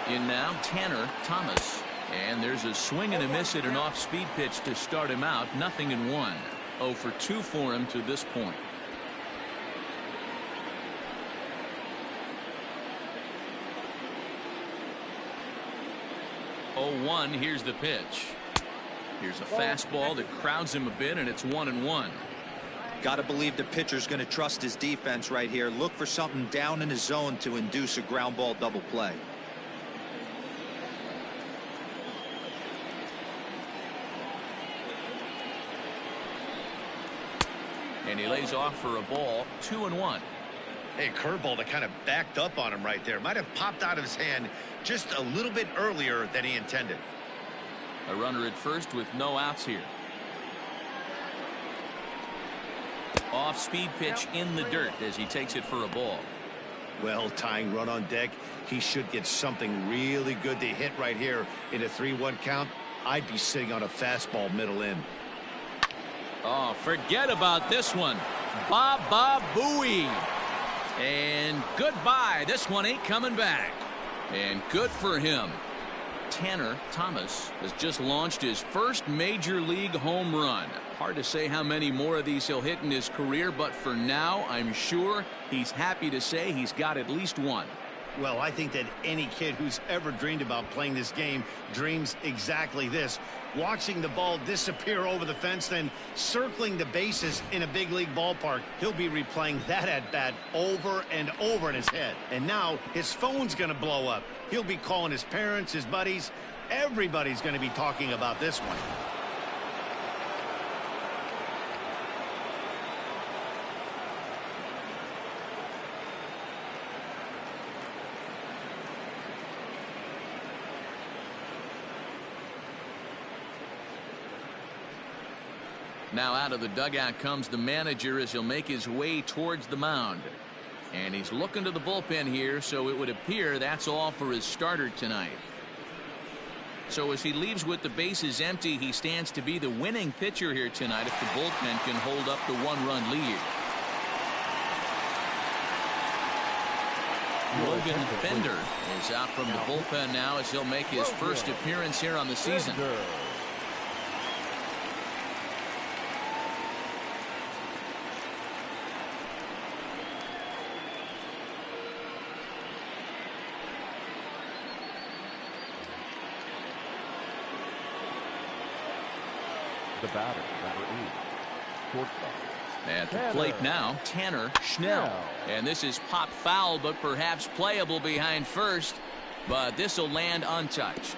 In now, Tanner Thomas. And there's a swing and a miss at an off-speed pitch to start him out. 0-1. 0 for 2 for him to this point. Oh, 1. Here's the pitch. Here's a fastball that crowds him a bit, and it's 1-1. Got to believe the pitcher's going to trust his defense right here. Look for something down in his zone to induce a ground ball double play. And he lays off for a ball. 2-1. Hey, curveball that kind of backed up on him right there. Might have popped out of his hand just a little bit earlier than he intended. A runner at first with no outs here. Off speed pitch in the dirt as he takes it for a ball. Well, tying run on deck. He should get something really good to hit right here in a 3-1 count. I'd be sitting on a fastball middle in. Oh, forget about this one. Baba Booey. And goodbye. This one ain't coming back. And good for him. Tanner Thomas has just launched his first major league home run. Hard to say how many more of these he'll hit in his career, but for now, I'm sure he's happy to say he's got at least one. Well, I think that any kid who's ever dreamed about playing this game dreams exactly this. Watching the ball disappear over the fence, then circling the bases in a big league ballpark. He'll be replaying that at bat over and over in his head. And now his phone's going to blow up. He'll be calling his parents, his buddies. Everybody's going to be talking about this one. Now out of the dugout comes the manager as he'll make his way towards the mound. And he's looking to the bullpen here, so it would appear that's all for his starter tonight. So as he leaves with the bases empty, he stands to be the winning pitcher here tonight if the bullpen can hold up the 1-run lead. Logan Bender is out from the bullpen now as he'll make his first appearance here on the season. The batter, number 8, shortstop. At the plate now, Tanner Schnell. And this is pop foul, but perhaps playable behind first. But this will land untouched.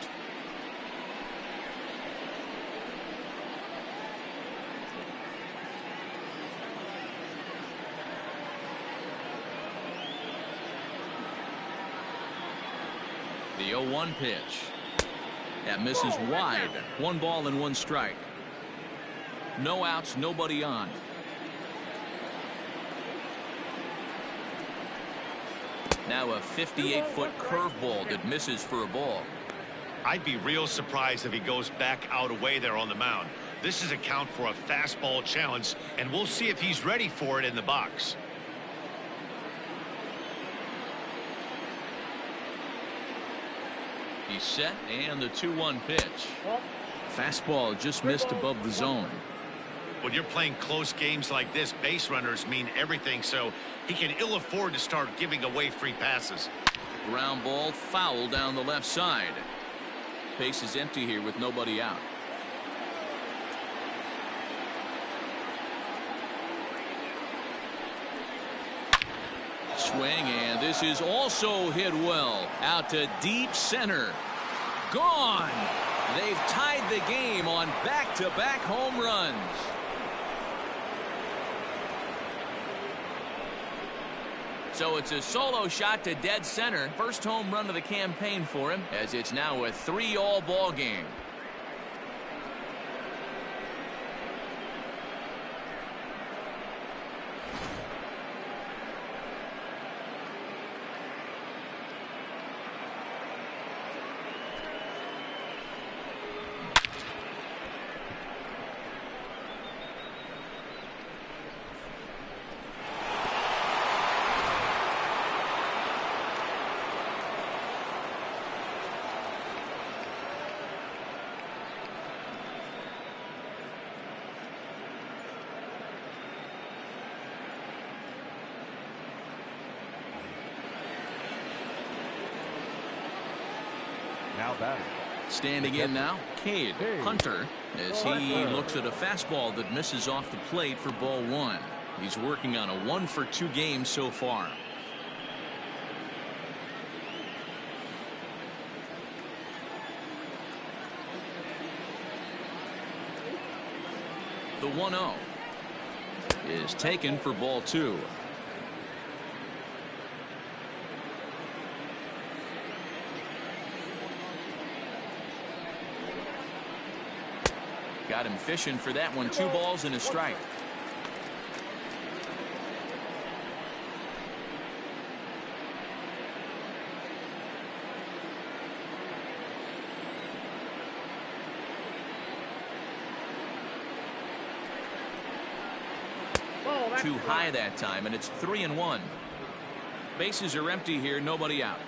The 0-1 pitch. That misses wide. 1 ball and 1 strike. No outs, nobody on. Now a 58-foot curveball that misses for a ball. I'd be real surprised if he goes back out away there on the mound. This is a count for a fastball challenge, and we'll see if he's ready for it in the box. He's set, and the 2-1 pitch. Fastball just missed above the zone. When you're playing close games like this, base runners mean everything, so he can ill afford to start giving away free passes. Ground ball foul down the left side. Base is empty here with nobody out. Swing, and this is also hit well. Out to deep center. Gone. They've tied the game on back-to-back home runs. So it's a solo shot to dead center. First home run of the campaign for him, as it's now a 3-all ball game. batting. Standing in now, Cade Hunter, as he looks at a fastball that misses off the plate for ball one. He's working on a 1-for-2 game so far. The 1-0 is taken for ball two. Got him fishing for that one. 2 balls and a strike. Too high that time, and it's 3-1. Bases are empty here, nobody out.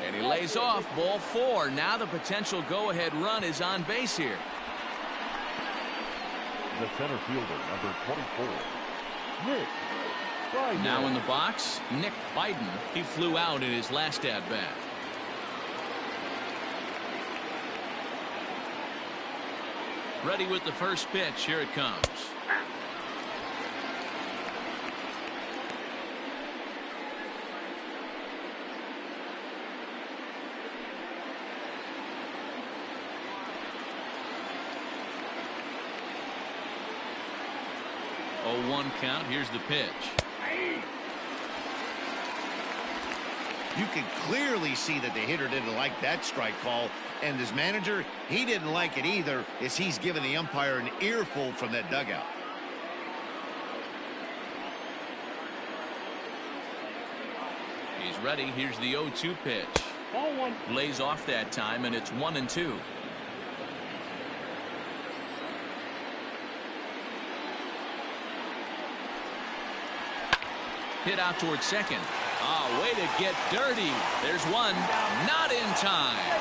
And he lays off ball 4. Now the potential go-ahead run is on base here. The center fielder, number 24, Nick Biden. Now in the box, Nick Biden. He flew out in his last at-bat. Ready with the first pitch. Here it comes. Oh, 1 count. Here's the pitch. You can clearly see that the hitter didn't like that strike call, and his manager, he didn't like it either, as he's giving the umpire an earful from that dugout. He's ready. Here's the 0-2 pitch. Ball 1. Lays off that time, and it's 1-2. Hit out towards second. Oh, way to get dirty. There's one. Not in time.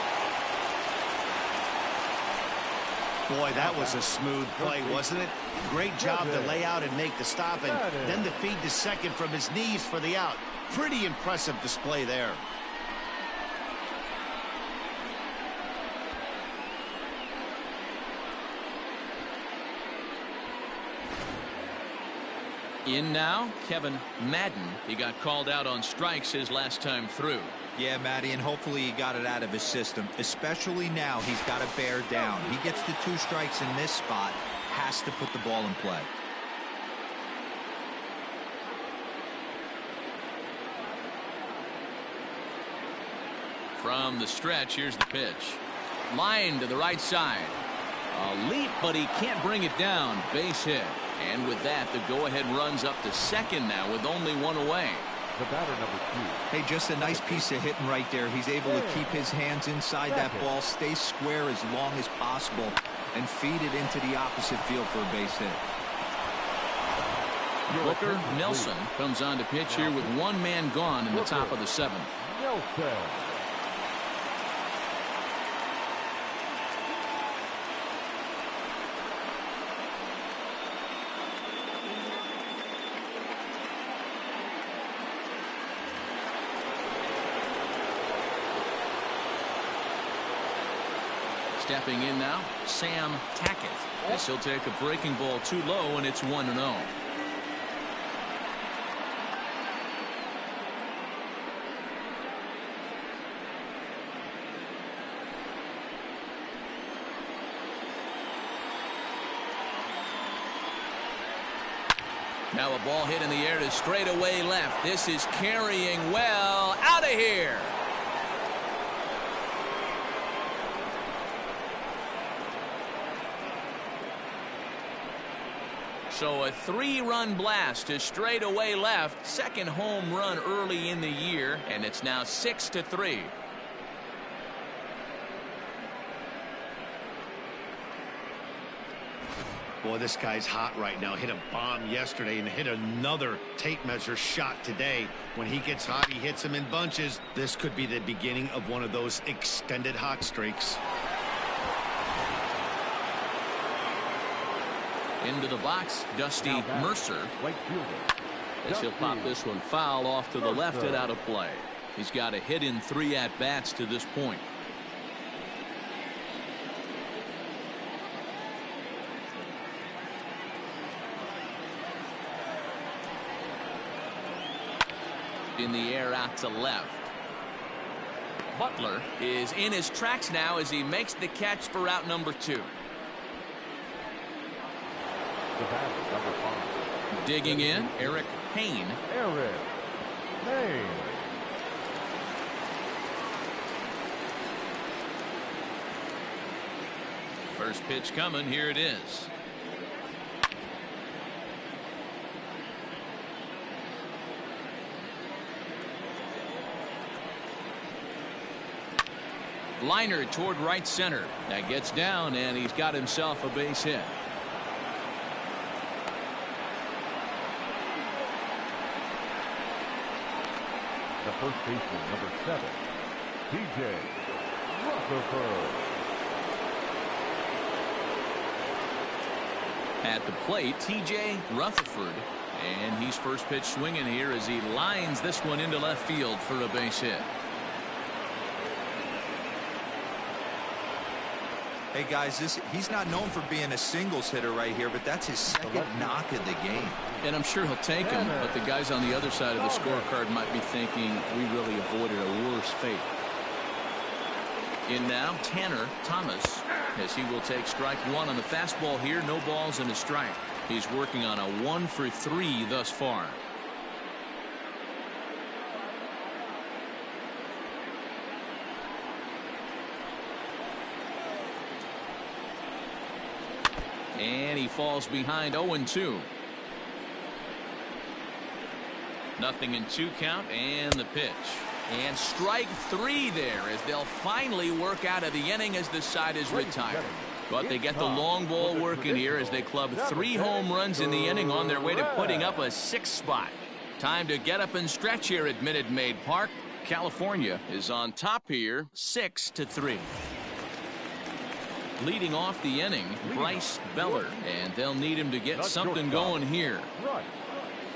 Boy, that was a smooth play, wasn't it? Great job to lay out and make the stop, and then to feed to second from his knees for the out. Pretty impressive display there. In now, Kevin Madden. He got called out on strikes his last time through. Yeah, Matty, and hopefully he got it out of his system. Especially now, he's got to bear down. He gets the 2 strikes in this spot, has to put the ball in play. From the stretch, here's the pitch. Line to the right side. A leap, but he can't bring it down. Base hit. And with that, the go-ahead runs up to second now with only 1 away. The batter, number 2. Hey, just a nice piece of hitting right there. He's able to keep his hands inside that ball, stay square as long as possible, and feed it into the opposite field for a base hit. Booker Nelson comes on to pitch here with 1 man gone in the top of the 7th. Nelson. Stepping in now, Sam Tackett. This will take a breaking ball too low, and it's 1-0. Now a ball hit in the air to straightaway left. This is carrying well. Out of here. So a 3-run blast to straightaway left. Second home run early in the year, and it's now 6-3. Boy, this guy's hot right now. Hit a bomb yesterday and hit another tape measure shot today. When he gets hot, he hits them in bunches. This could be the beginning of one of those extended hot streaks. Into the box, Dusty Mercer. Right fielder. as he'll pop this one foul off to the left and out of play. He's got a hit in 3 at-bats to this point. In the air out to left. Butler is in his tracks now as he makes the catch for out number 2. The batter, number 5. Digging in, Eric Payne. Eric Payne. First pitch coming. Here it is. Liner toward right center. That gets down, and he's got himself a base hit. The first baseman, number 7, TJ Rutherford. At the plate, TJ Rutherford, and he's first pitch swinging here as he lines this one into left field for a base hit. Hey guys, he's not known for being a singles hitter right here, but that's his second knock of the game. And I'm sure he'll take him, but the guys on the other side of the scorecard might be thinking we really avoided a worse fate. In now, Tanner Thomas, as he will take strike 1 on the fastball here. No balls and a strike. He's working on a 1 for 3 thus far. And he falls behind 0-2. Nothing in 2 count, and the pitch. And strike 3 there as they'll finally work out of the inning as the side is retired. But they get the long ball working here as they club 3 home runs in the inning on their way to putting up a 6th spot. Time to get up and stretch here at Minute Maid Park. California is on top here, 6-3. Leading off the inning, Bryce Beller, and they'll need him to get something going here.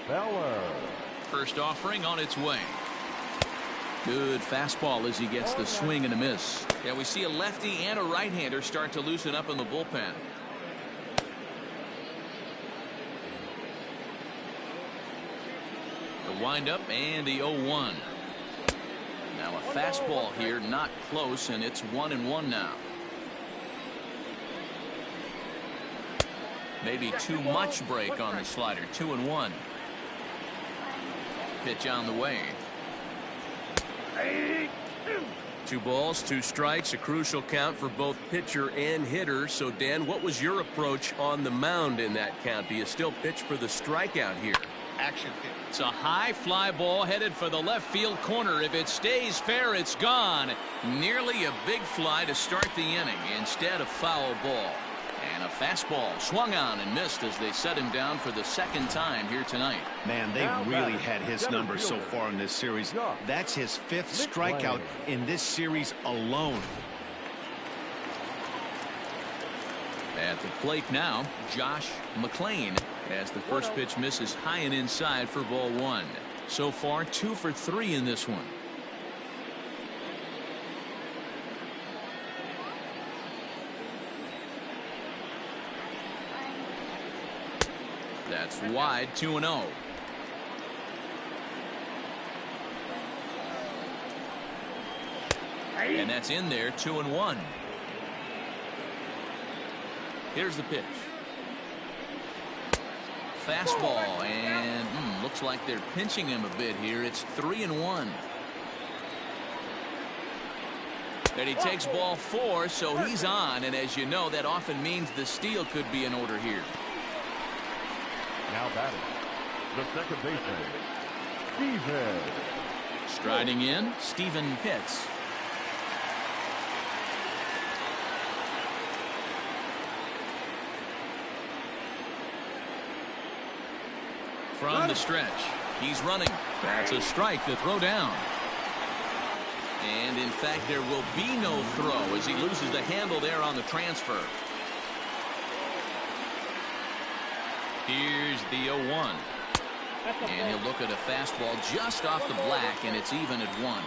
Beller. First offering on its way. Good fastball as he gets the swing and a miss. Yeah, we see a lefty and a right-hander start to loosen up in the bullpen. The windup and the 0-1. Now a fastball here, not close, and it's 1-1 now. Maybe too much break on the slider. 2-1. Pitch on the way. 2 balls, 2 strikes, a crucial count for both pitcher and hitter. So, Dan, what was your approach on the mound in that count? Do you still pitch for the strikeout here? Action pitch. It's a high fly ball headed for the left field corner. If it stays fair, it's gone. Nearly a big fly to start the inning. Instead, a foul ball. And a fastball swung on and missed as they set him down for the 2nd time here tonight. Man, they really had his number so far in this series. That's his 5th strikeout in this series alone. At the plate now, Josh McClain, as the first pitch misses high and inside for ball 1. So far, 2 for 3 in this one. That's wide, 2-0. And that's in there, 2-1. Here's the pitch. Fastball, and looks like they're pinching him a bit here. It's 3-1. And he takes ball 4, so he's on. And as you know, that often means the steal could be in order here. Now batting, the second baseman, Steven. Striding in, Stephen Pitts. From the stretch, he's running. That's a strike to throw down. And in fact, there will be no throw as he loses the handle there on the transfer. Here's the 0-1. And he'll look at a fastball just off the black, and it's even at 1.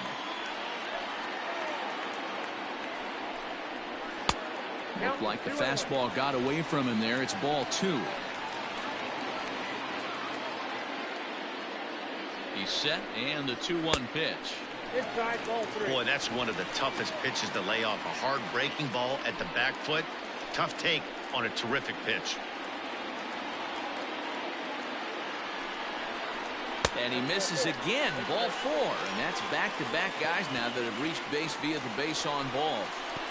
Looked like the fastball got away from him there. It's ball 2. He's set, and the 2-1 pitch. Inside, ball 3. Boy, that's one of the toughest pitches to lay off. A hard breaking ball at the back foot. Tough take on a terrific pitch. And he misses again. Ball 4. And that's back-to-back guys now that have reached base via the base on ball.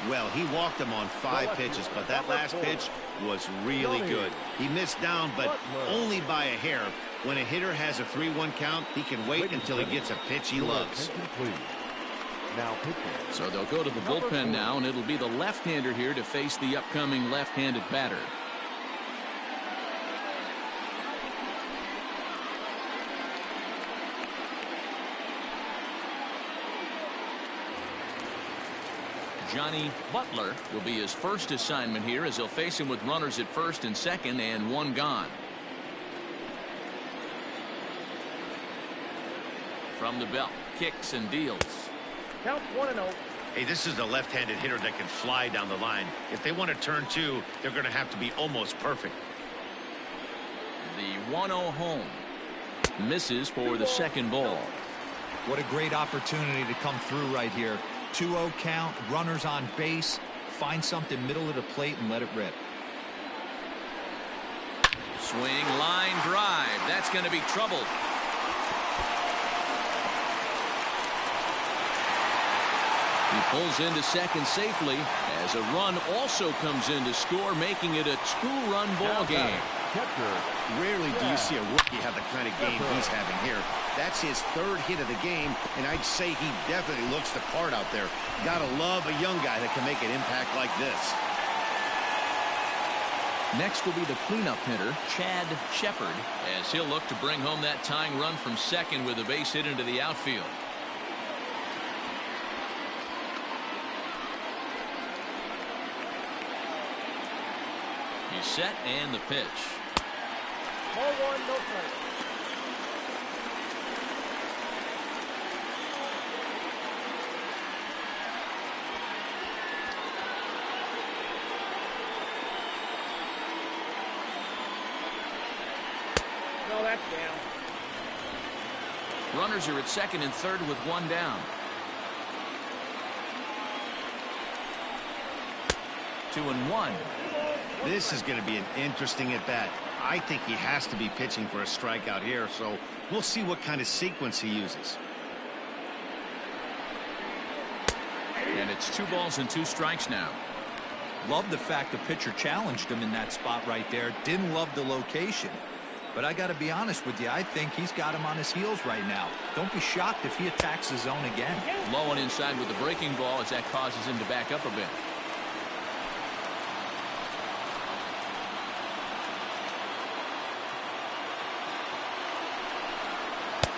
Well, he walked him on 5 pitches, but that last pitch was really good. He missed down, but only by a hair. When a hitter has a 3-1 count, he can wait until he gets a pitch he loves. So they'll go to the bullpen now, and it'll be the left-hander here to face the upcoming left-handed batter. Johnny Butler will be his first assignment here as he'll face him with runners at first and second and 1 gone. From the belt, kicks and deals. Count 1-0. Hey, this is a left-handed hitter that can fly down the line. If they want to turn 2, they're going to have to be almost perfect. The 1-0 home. Misses for the second ball. What a great opportunity to come through right here. 2-0 count, runners on base. Find something middle of the plate and let it rip. Swing, line drive. That's going to be trouble. He pulls into second safely as a run also comes in to score, making it a 2-run ball game. Rarely do you see a rookie have the kind of game he's having here. That's his 3rd hit of the game, and I'd say he definitely looks the part out there. Gotta love a young guy that can make an impact like this. Next will be the cleanup hitter, Chad Shepard, as he'll look to bring home that tying run from second with a base hit into the outfield. He's set, and the pitch. Ball 1, no strike. No, that's down. Runners are at second and third with 1 down. 2-1. This is going to be an interesting at-bat. I think he has to be pitching for a strikeout here, so we'll see what kind of sequence he uses. And it's 2 balls and 2 strikes now. Love the fact the pitcher challenged him in that spot right there. Didn't love the location. But I got to be honest with you, I think he's got him on his heels right now. Don't be shocked if he attacks the zone again. Low and inside with the breaking ball as that causes him to back up a bit.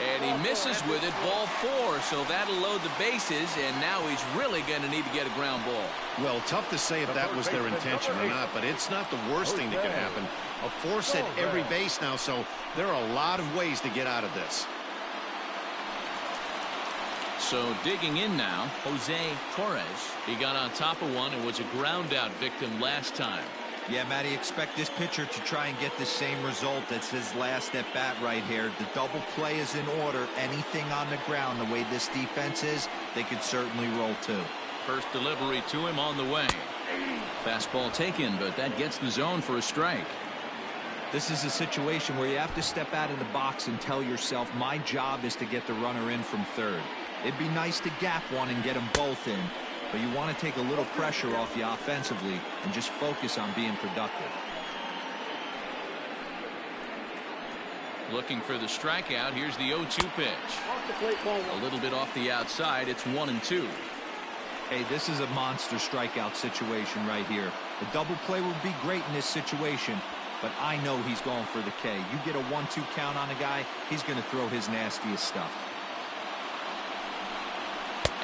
And he misses with it, ball 4, so that'll load the bases, and now he's really going to need to get a ground ball. Well, tough to say if that was their intention or not, but it's not the worst thing that could happen. A force at every base now, so there are a lot of ways to get out of this. So digging in now, Jose Torres. He got on top of one and was a ground out victim last time. Yeah, Matty, expect this pitcher to try and get the same result. That's his last at bat right here. The double play is in order. Anything on the ground, the way this defense is, they could certainly roll too. First delivery to him on the way. Fastball taken, but that gets the zone for a strike. This is a situation where you have to step out of the box and tell yourself, my job is to get the runner in from third. It'd be nice to gap one and get them both in. But you want to take a little pressure off you offensively and just focus on being productive. Looking for the strikeout. Here's the 0-2 pitch. Off the plate, ball 1. A little bit off the outside. It's 1-2. Hey, this is a monster strikeout situation right here. The double play would be great in this situation, but I know he's going for the K. You get a 1-2 count on a guy, he's going to throw his nastiest stuff.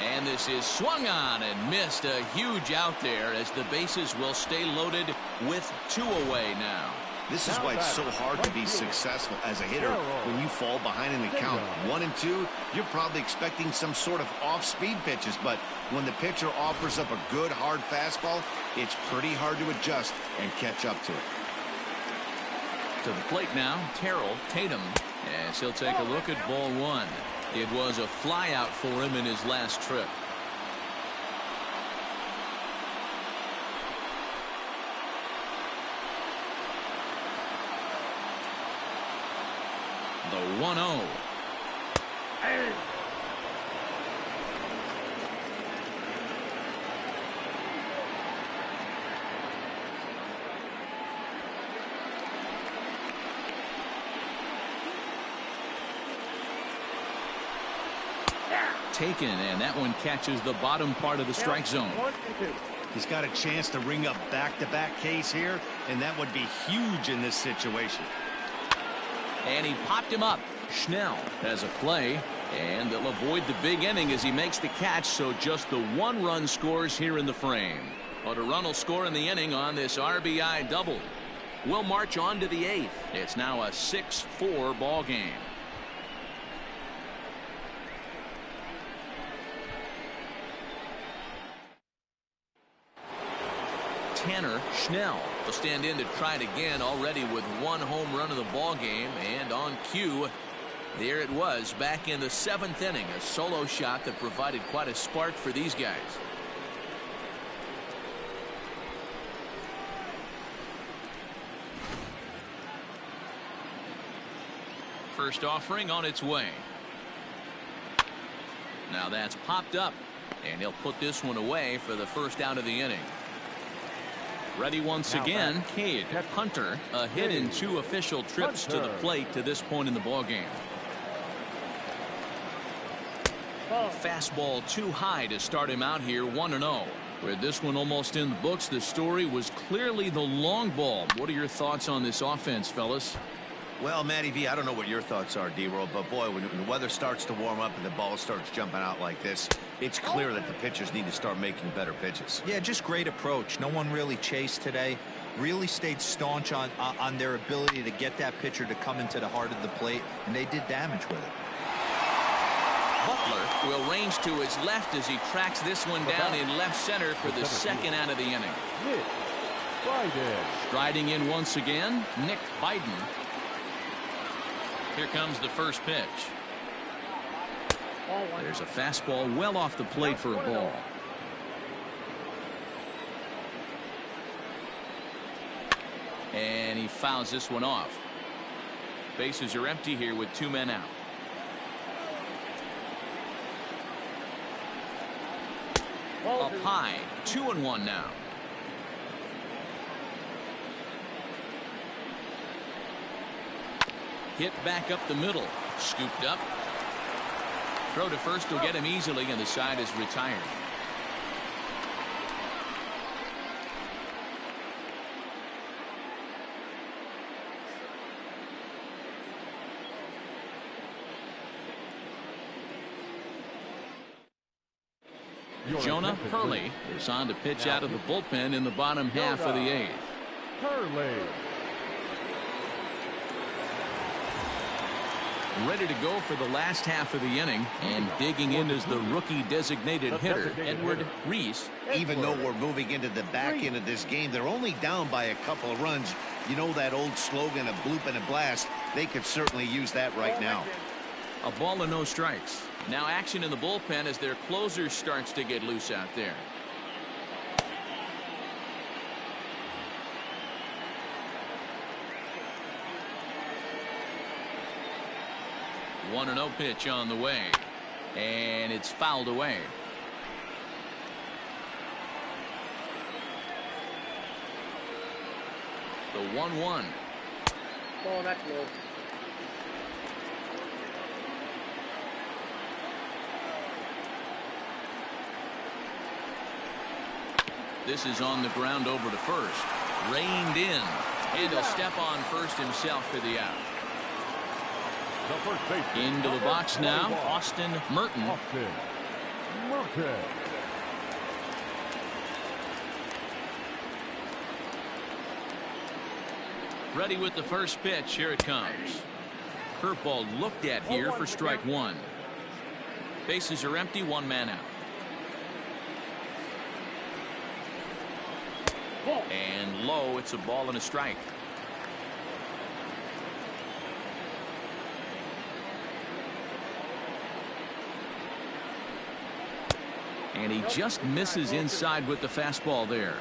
And this is swung on and missed. A huge out there as the bases will stay loaded with 2 away now. This is why it's so hard to be successful as a hitter when you fall behind in the count. 1 and 2, you're probably expecting some sort of off-speed pitches, but when the pitcher offers up a good, hard fastball, it's pretty hard to adjust and catch up to it. To the plate now, Terrell Tatum, as he'll take a look at ball 1. It was a flyout for him in his last trip. The 1-0. Taken, and that one catches the bottom part of the strike zone. He's got a chance to ring up back-to-back Ks here, and that would be huge in this situation. And he popped him up. Schnell has a play, and they'll avoid the big inning as he makes the catch, so just the 1 run scores here in the frame. But a run will score in the inning on this RBI double. We'll march on to the 8th. It's now a 6-4 ball game. Tanner Schnell will stand in to try it again, already with 1 home run of the ball game, and on cue, there it was back in the 7th inning, a solo shot that provided quite a spark for these guys. First offering on its way. Now that's popped up, and he'll put this one away for the first out of the inning. Ready once again, Cade Hunter, a hit in 2 official trips to the plate to this point in the ballgame. Fastball too high to start him out here, 1-0. With this one almost in the books, the story was clearly the long ball. What are your thoughts on this offense, fellas? Well, Matty V, I don't know what your thoughts are, D-Roll, but boy, when the weather starts to warm up and the ball starts jumping out like this, it's clear that the pitchers need to start making better pitches. Yeah, just great approach. No one really chased today. Really stayed staunch on their ability to get that pitcher to come into the heart of the plate, and they did damage with it. Butler will range to his left as he tracks this one down in left center for the second out of the inning. Striding in once again, Nick Biden. Here comes the first pitch. There's a fastball well off the plate for a ball. And he fouls this one off. Bases are empty here with 2 men out. Up high, 2-1 now. Hit back up the middle. Scooped up. Throw to first will get him easily, and the side is retired. Jonah Hurley is on to pitch out of the bullpen in the bottom half of the 8th. Hurley. Ready to go for the last half of the inning, and digging in is the rookie designated hitter, Edward Reese. Even though we're moving into the back end of this game, they're only down by a couple of runs. You know that old slogan of bloop and a blast? They could certainly use that right now. A ball and no strikes. Now action in the bullpen as their closer starts to get loose out there. 1-0 pitch on the way, and it's fouled away. The 1-1. Oh, that's low. This is on the ground over to first. Reined in. And he'll step on first himself for the out. Into the box now, Austin Merton. Ready with the first pitch. Here it comes. Curveball looked at here for strike one. Bases are empty. One man out. And low. It's a ball and a strike. And he just misses inside with the fastball there.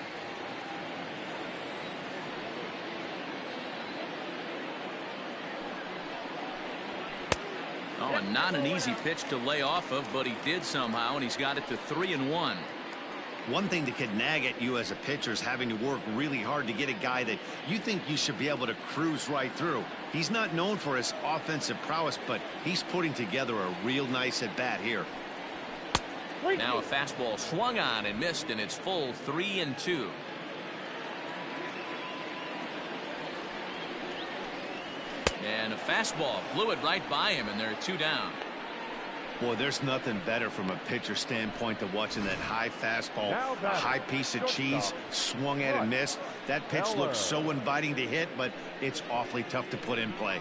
Oh, and not an easy pitch to lay off of, but he did somehow, and he's got it to 3-1. One thing that could nag at you as a pitcher is having to work really hard to get a guy that you think you should be able to cruise right through. He's not known for his offensive prowess, but he's putting together a real nice at bat here. Now a fastball swung on and missed, and it's full 3-2. And a fastball blew it right by him, and they're 2 down. Boy, there's nothing better from a pitcher standpoint than watching that high fastball, a high piece of cheese, swung at and missed. That pitch looks so inviting to hit, but it's awfully tough to put in play.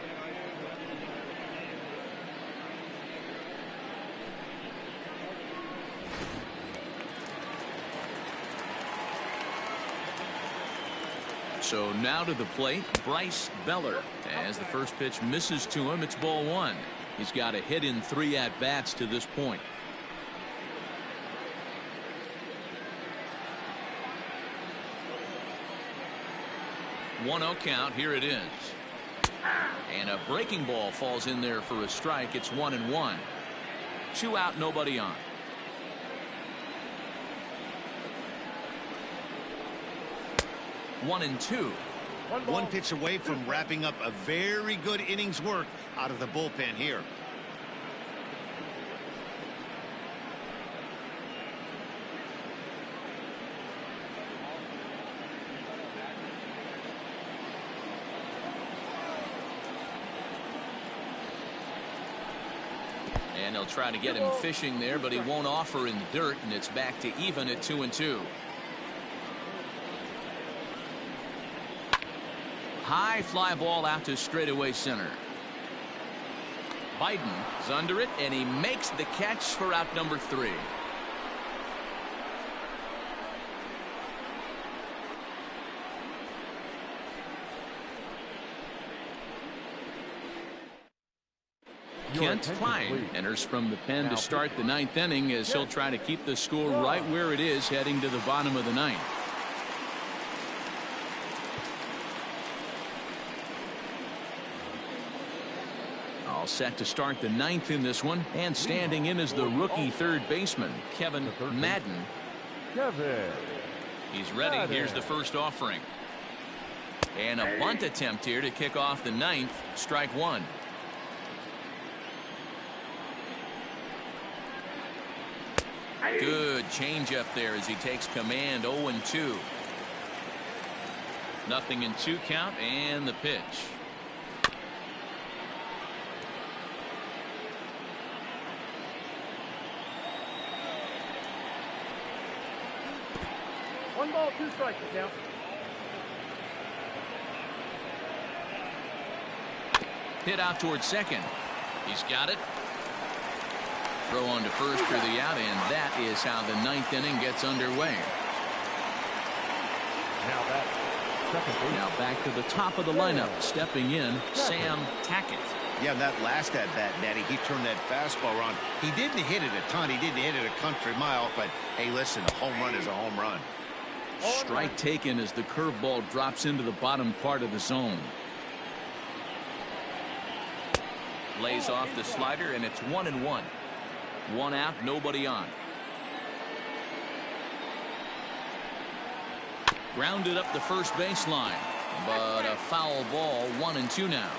So now to the plate, Bryce Beller. As the first pitch misses to him, it's ball one. He's got a hit in 3 at-bats to this point. 1-0 count. Here it is. And a breaking ball falls in there for a strike. It's 1-1. 2 out, nobody on. One and two. One pitch away from wrapping up a very good innings work out of the bullpen here. And they'll try to get him fishing there, but he won't offer in the dirt, and it's back to even at 2-2. High fly ball out to straightaway center. Biden is under it, and he makes the catch for out number 3. Kent Klein enters from the pen to start the 9th inning, as he'll try to keep the score right where it is heading to the bottom of the 9th. All set to start the 9th in this one, and standing in is the rookie third baseman, Kevin Madden. He's ready. Here's the first offering. And a bunt attempt here to kick off the 9th. Strike one. Good changeup there as he takes command. 0-2. Nothing in 2 count, and the pitch. One ball, 2 strikes now. Hit out towards second. He's got it. Throw on to first for the out, and that is how the 9th inning gets underway. Now back to the top of the lineup. Stepping in, Sam Tackett. Yeah, that last at bat, Daddy, he turned that fastball around. He didn't hit it a ton. He didn't hit it a country mile, but hey, listen, a home run is a home run. Strike taken as the curveball drops into the bottom part of the zone. Lays off the slider, and it's 1-1. 1 out, nobody on. Grounded up the first baseline, but a foul ball. 1-2 now.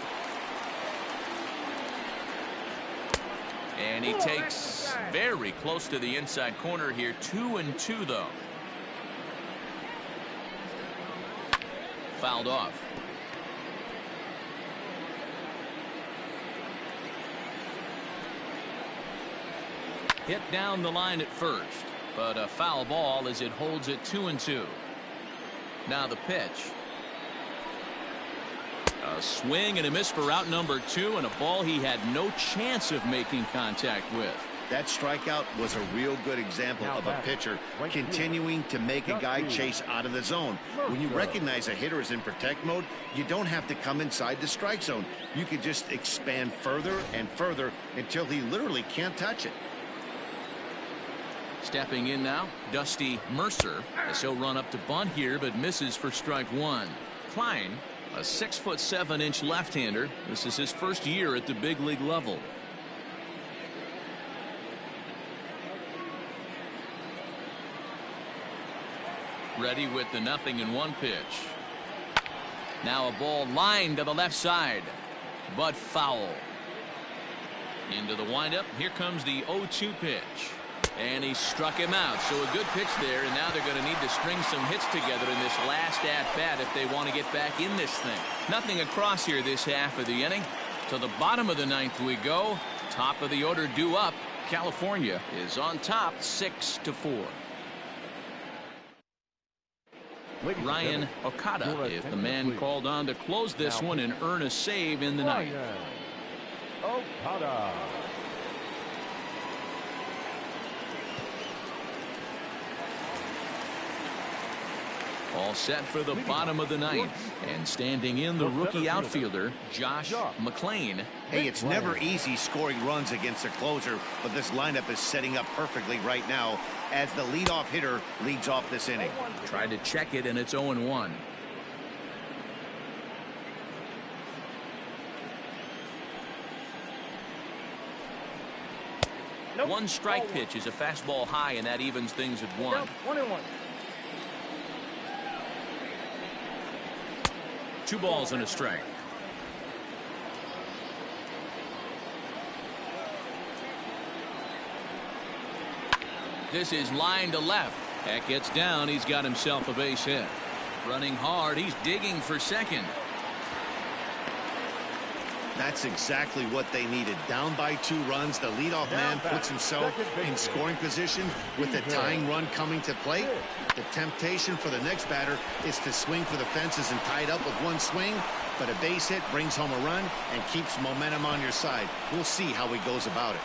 And he takes very close to the inside corner here. 2-2 though. Fouled off. Hit down the line at first, but a foul ball as it holds it 2-2. Now the pitch. A swing and a miss for out number 2, and a ball he had no chance of making contact with. That strikeout was a real good example of a pitcher continuing to make a guy chase out of the zone. When you recognize a hitter is in protect mode, you don't have to come inside the strike zone. You can just expand further and further until he literally can't touch it. Stepping in now, Dusty Mercer, as he'll run up to bunt here, but misses for strike 1. Klein, a 6'7" left-hander. This is his first year at the big league level. Ready with the 0-1 pitch. Now a ball lined to the left side, but foul. Into the windup. Here comes the 0-2 pitch. And he struck him out. So a good pitch there, and now they're going to need to string some hits together in this last at-bat if they want to get back in this thing. Nothing across here this half of the inning. To the bottom of the 9th we go. Top of the order due up. California is on top 6-4. Ryan Okada is the man called on to close this one and earn a save in the 9th. Okada. All set for the bottom of the 9th, and standing in the rookie outfielder Josh McClain. Hey, it's never easy scoring runs against a closer, but this lineup is setting up perfectly right now as the leadoff hitter leads off this inning. Tried to check it, and it's 0-1. Nope. One strike pitch is a fastball high, and that evens things at 1. Nope. 1-1. 2 balls and a strike. This is line to left. That gets down. He's got himself a base hit. Running hard. He's digging for second. That's exactly what they needed. Down by 2 runs, the leadoff man puts himself in scoring position with the tying run coming to plate. The temptation for the next batter is to swing for the fences and tie it up with 1 swing, but a base hit brings home a run and keeps momentum on your side. We'll see how he goes about it.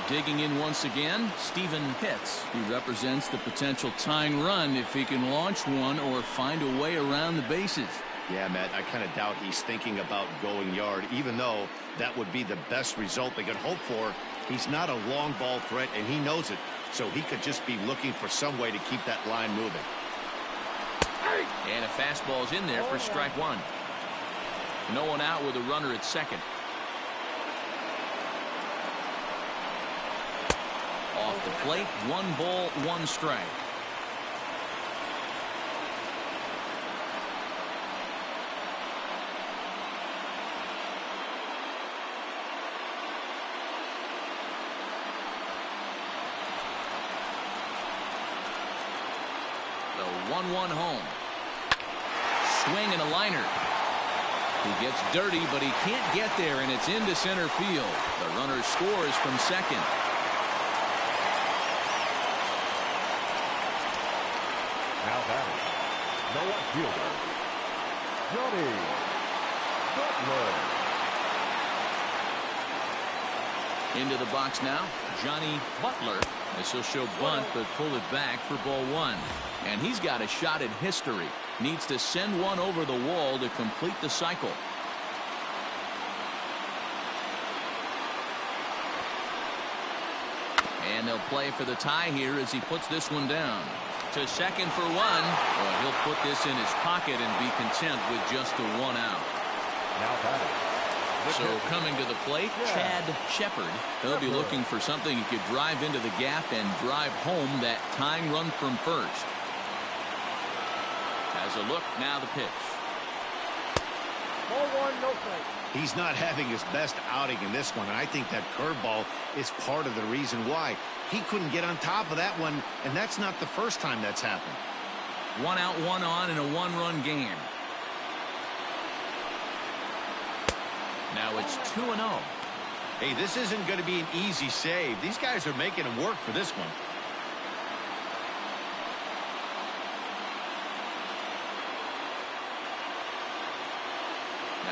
Digging in once again, Steven Pitts, who represents the potential tying run if he can launch one or find a way around the bases. Yeah, Matt, I kind of doubt he's thinking about going yard, even though that would be the best result they could hope for. He's not a long ball threat, and he knows it, so he could just be looking for some way to keep that line moving. And a fastball's in there for strike 1. No one out with a runner at second. Off the plate, 1 ball, 1 strike. The 1-1 home. Swing and a liner. He gets dirty, but he can't get there, and it's into center field. The runner scores from second. Now batting, no outfielder, Johnny Butler. Into the box now, Johnny Butler. This will show bunt, but pull it back for ball 1. And he's got a shot at history. Needs to send one over the wall to complete the cycle. And they'll play for the tie here as he puts this one down. To second for 1. Well, he'll put this in his pocket and be content with just the 1 out. Now batting. So coming to the plate, Chad Shepard. He'll be looking for something he could drive into the gap and drive home that tying run from first. Has a look, now the pitch. Ball 1, no strike. He's not having his best outing in this one, and I think that curveball is part of the reason why. He couldn't get on top of that one, and that's not the first time that's happened. 1 out, 1 on in a 1-run game. Now it's 2-0. Hey, this isn't going to be an easy save. These guys are making him work for this one.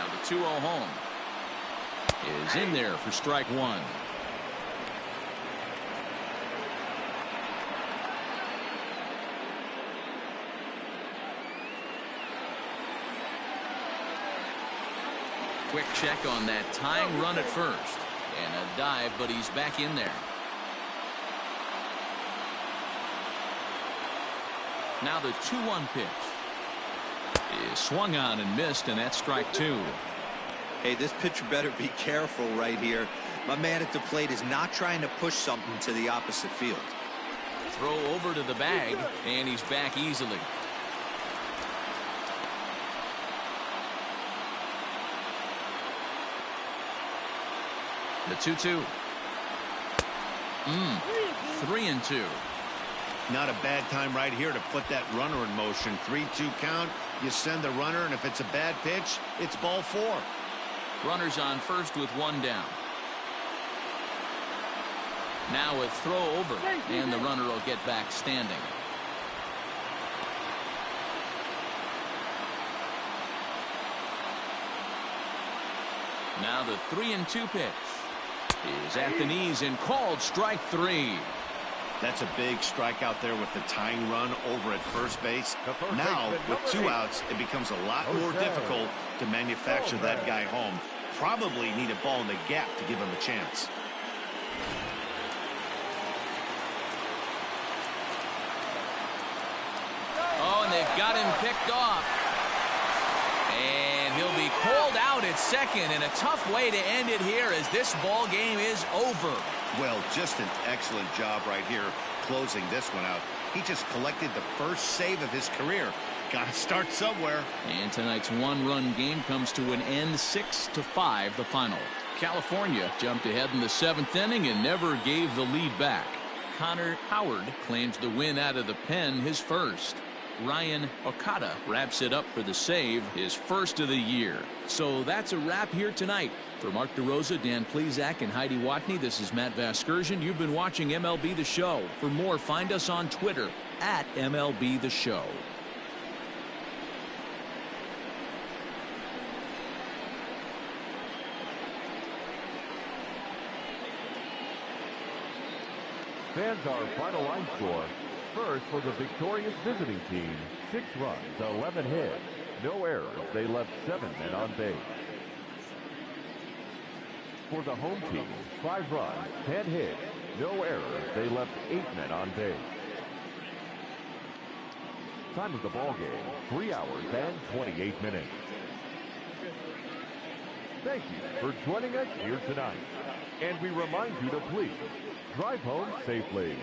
Now the 2-0 home is in there for strike one. Quick check on that tying run at first. And a dive, but he's back in there. Now the 2-1 pitch is swung on and missed, and that's strike two. Hey, this pitcher better be careful right here. My man at the plate is not trying to push something to the opposite field. Throw over to the bag, and he's back easily. The 2-2. 3-2. Not a bad time right here to put that runner in motion. 3-2 count. You send the runner, and if it's a bad pitch, it's ball four. Runners on first with one down. Now a throw over, and the runner will get back standing. Now the 3-2 pitch is at the knees and called strike three. That's a big strikeout there with the tying run over at first base. Now, with 2 outs, it becomes a lot more difficult to manufacture that guy home. Probably need a ball in the gap to give him a chance. Oh, and they've got him picked off. And he'll be called out at second, and a tough way to end it here as this ball game is over. Well, just an excellent job right here closing this one out. He just collected the first save of his career. Got to start somewhere. And tonight's one-run game comes to an end, 6-5 the final. California jumped ahead in the 7th inning and never gave the lead back. Connor Howard claims the win out of the pen, his first. Ryan Okada wraps it up for the save, his first of the year. So that's a wrap here tonight. For Mark DeRosa, Dan Plesac, and Heidi Watney, this is Matt Vasgersian. You've been watching MLB The Show. For more, find us on Twitter at MLB The Show. Fans, our final line score. First, for the victorious visiting team, 6 runs, 11 hits, no errors. They left 7 men on base. For the home team, 5 runs, 10 hits, no errors. They left 8 men on base. Time of the ball game, 3 hours and 28 minutes. Thank you for joining us here tonight. And we remind you to please drive home safely.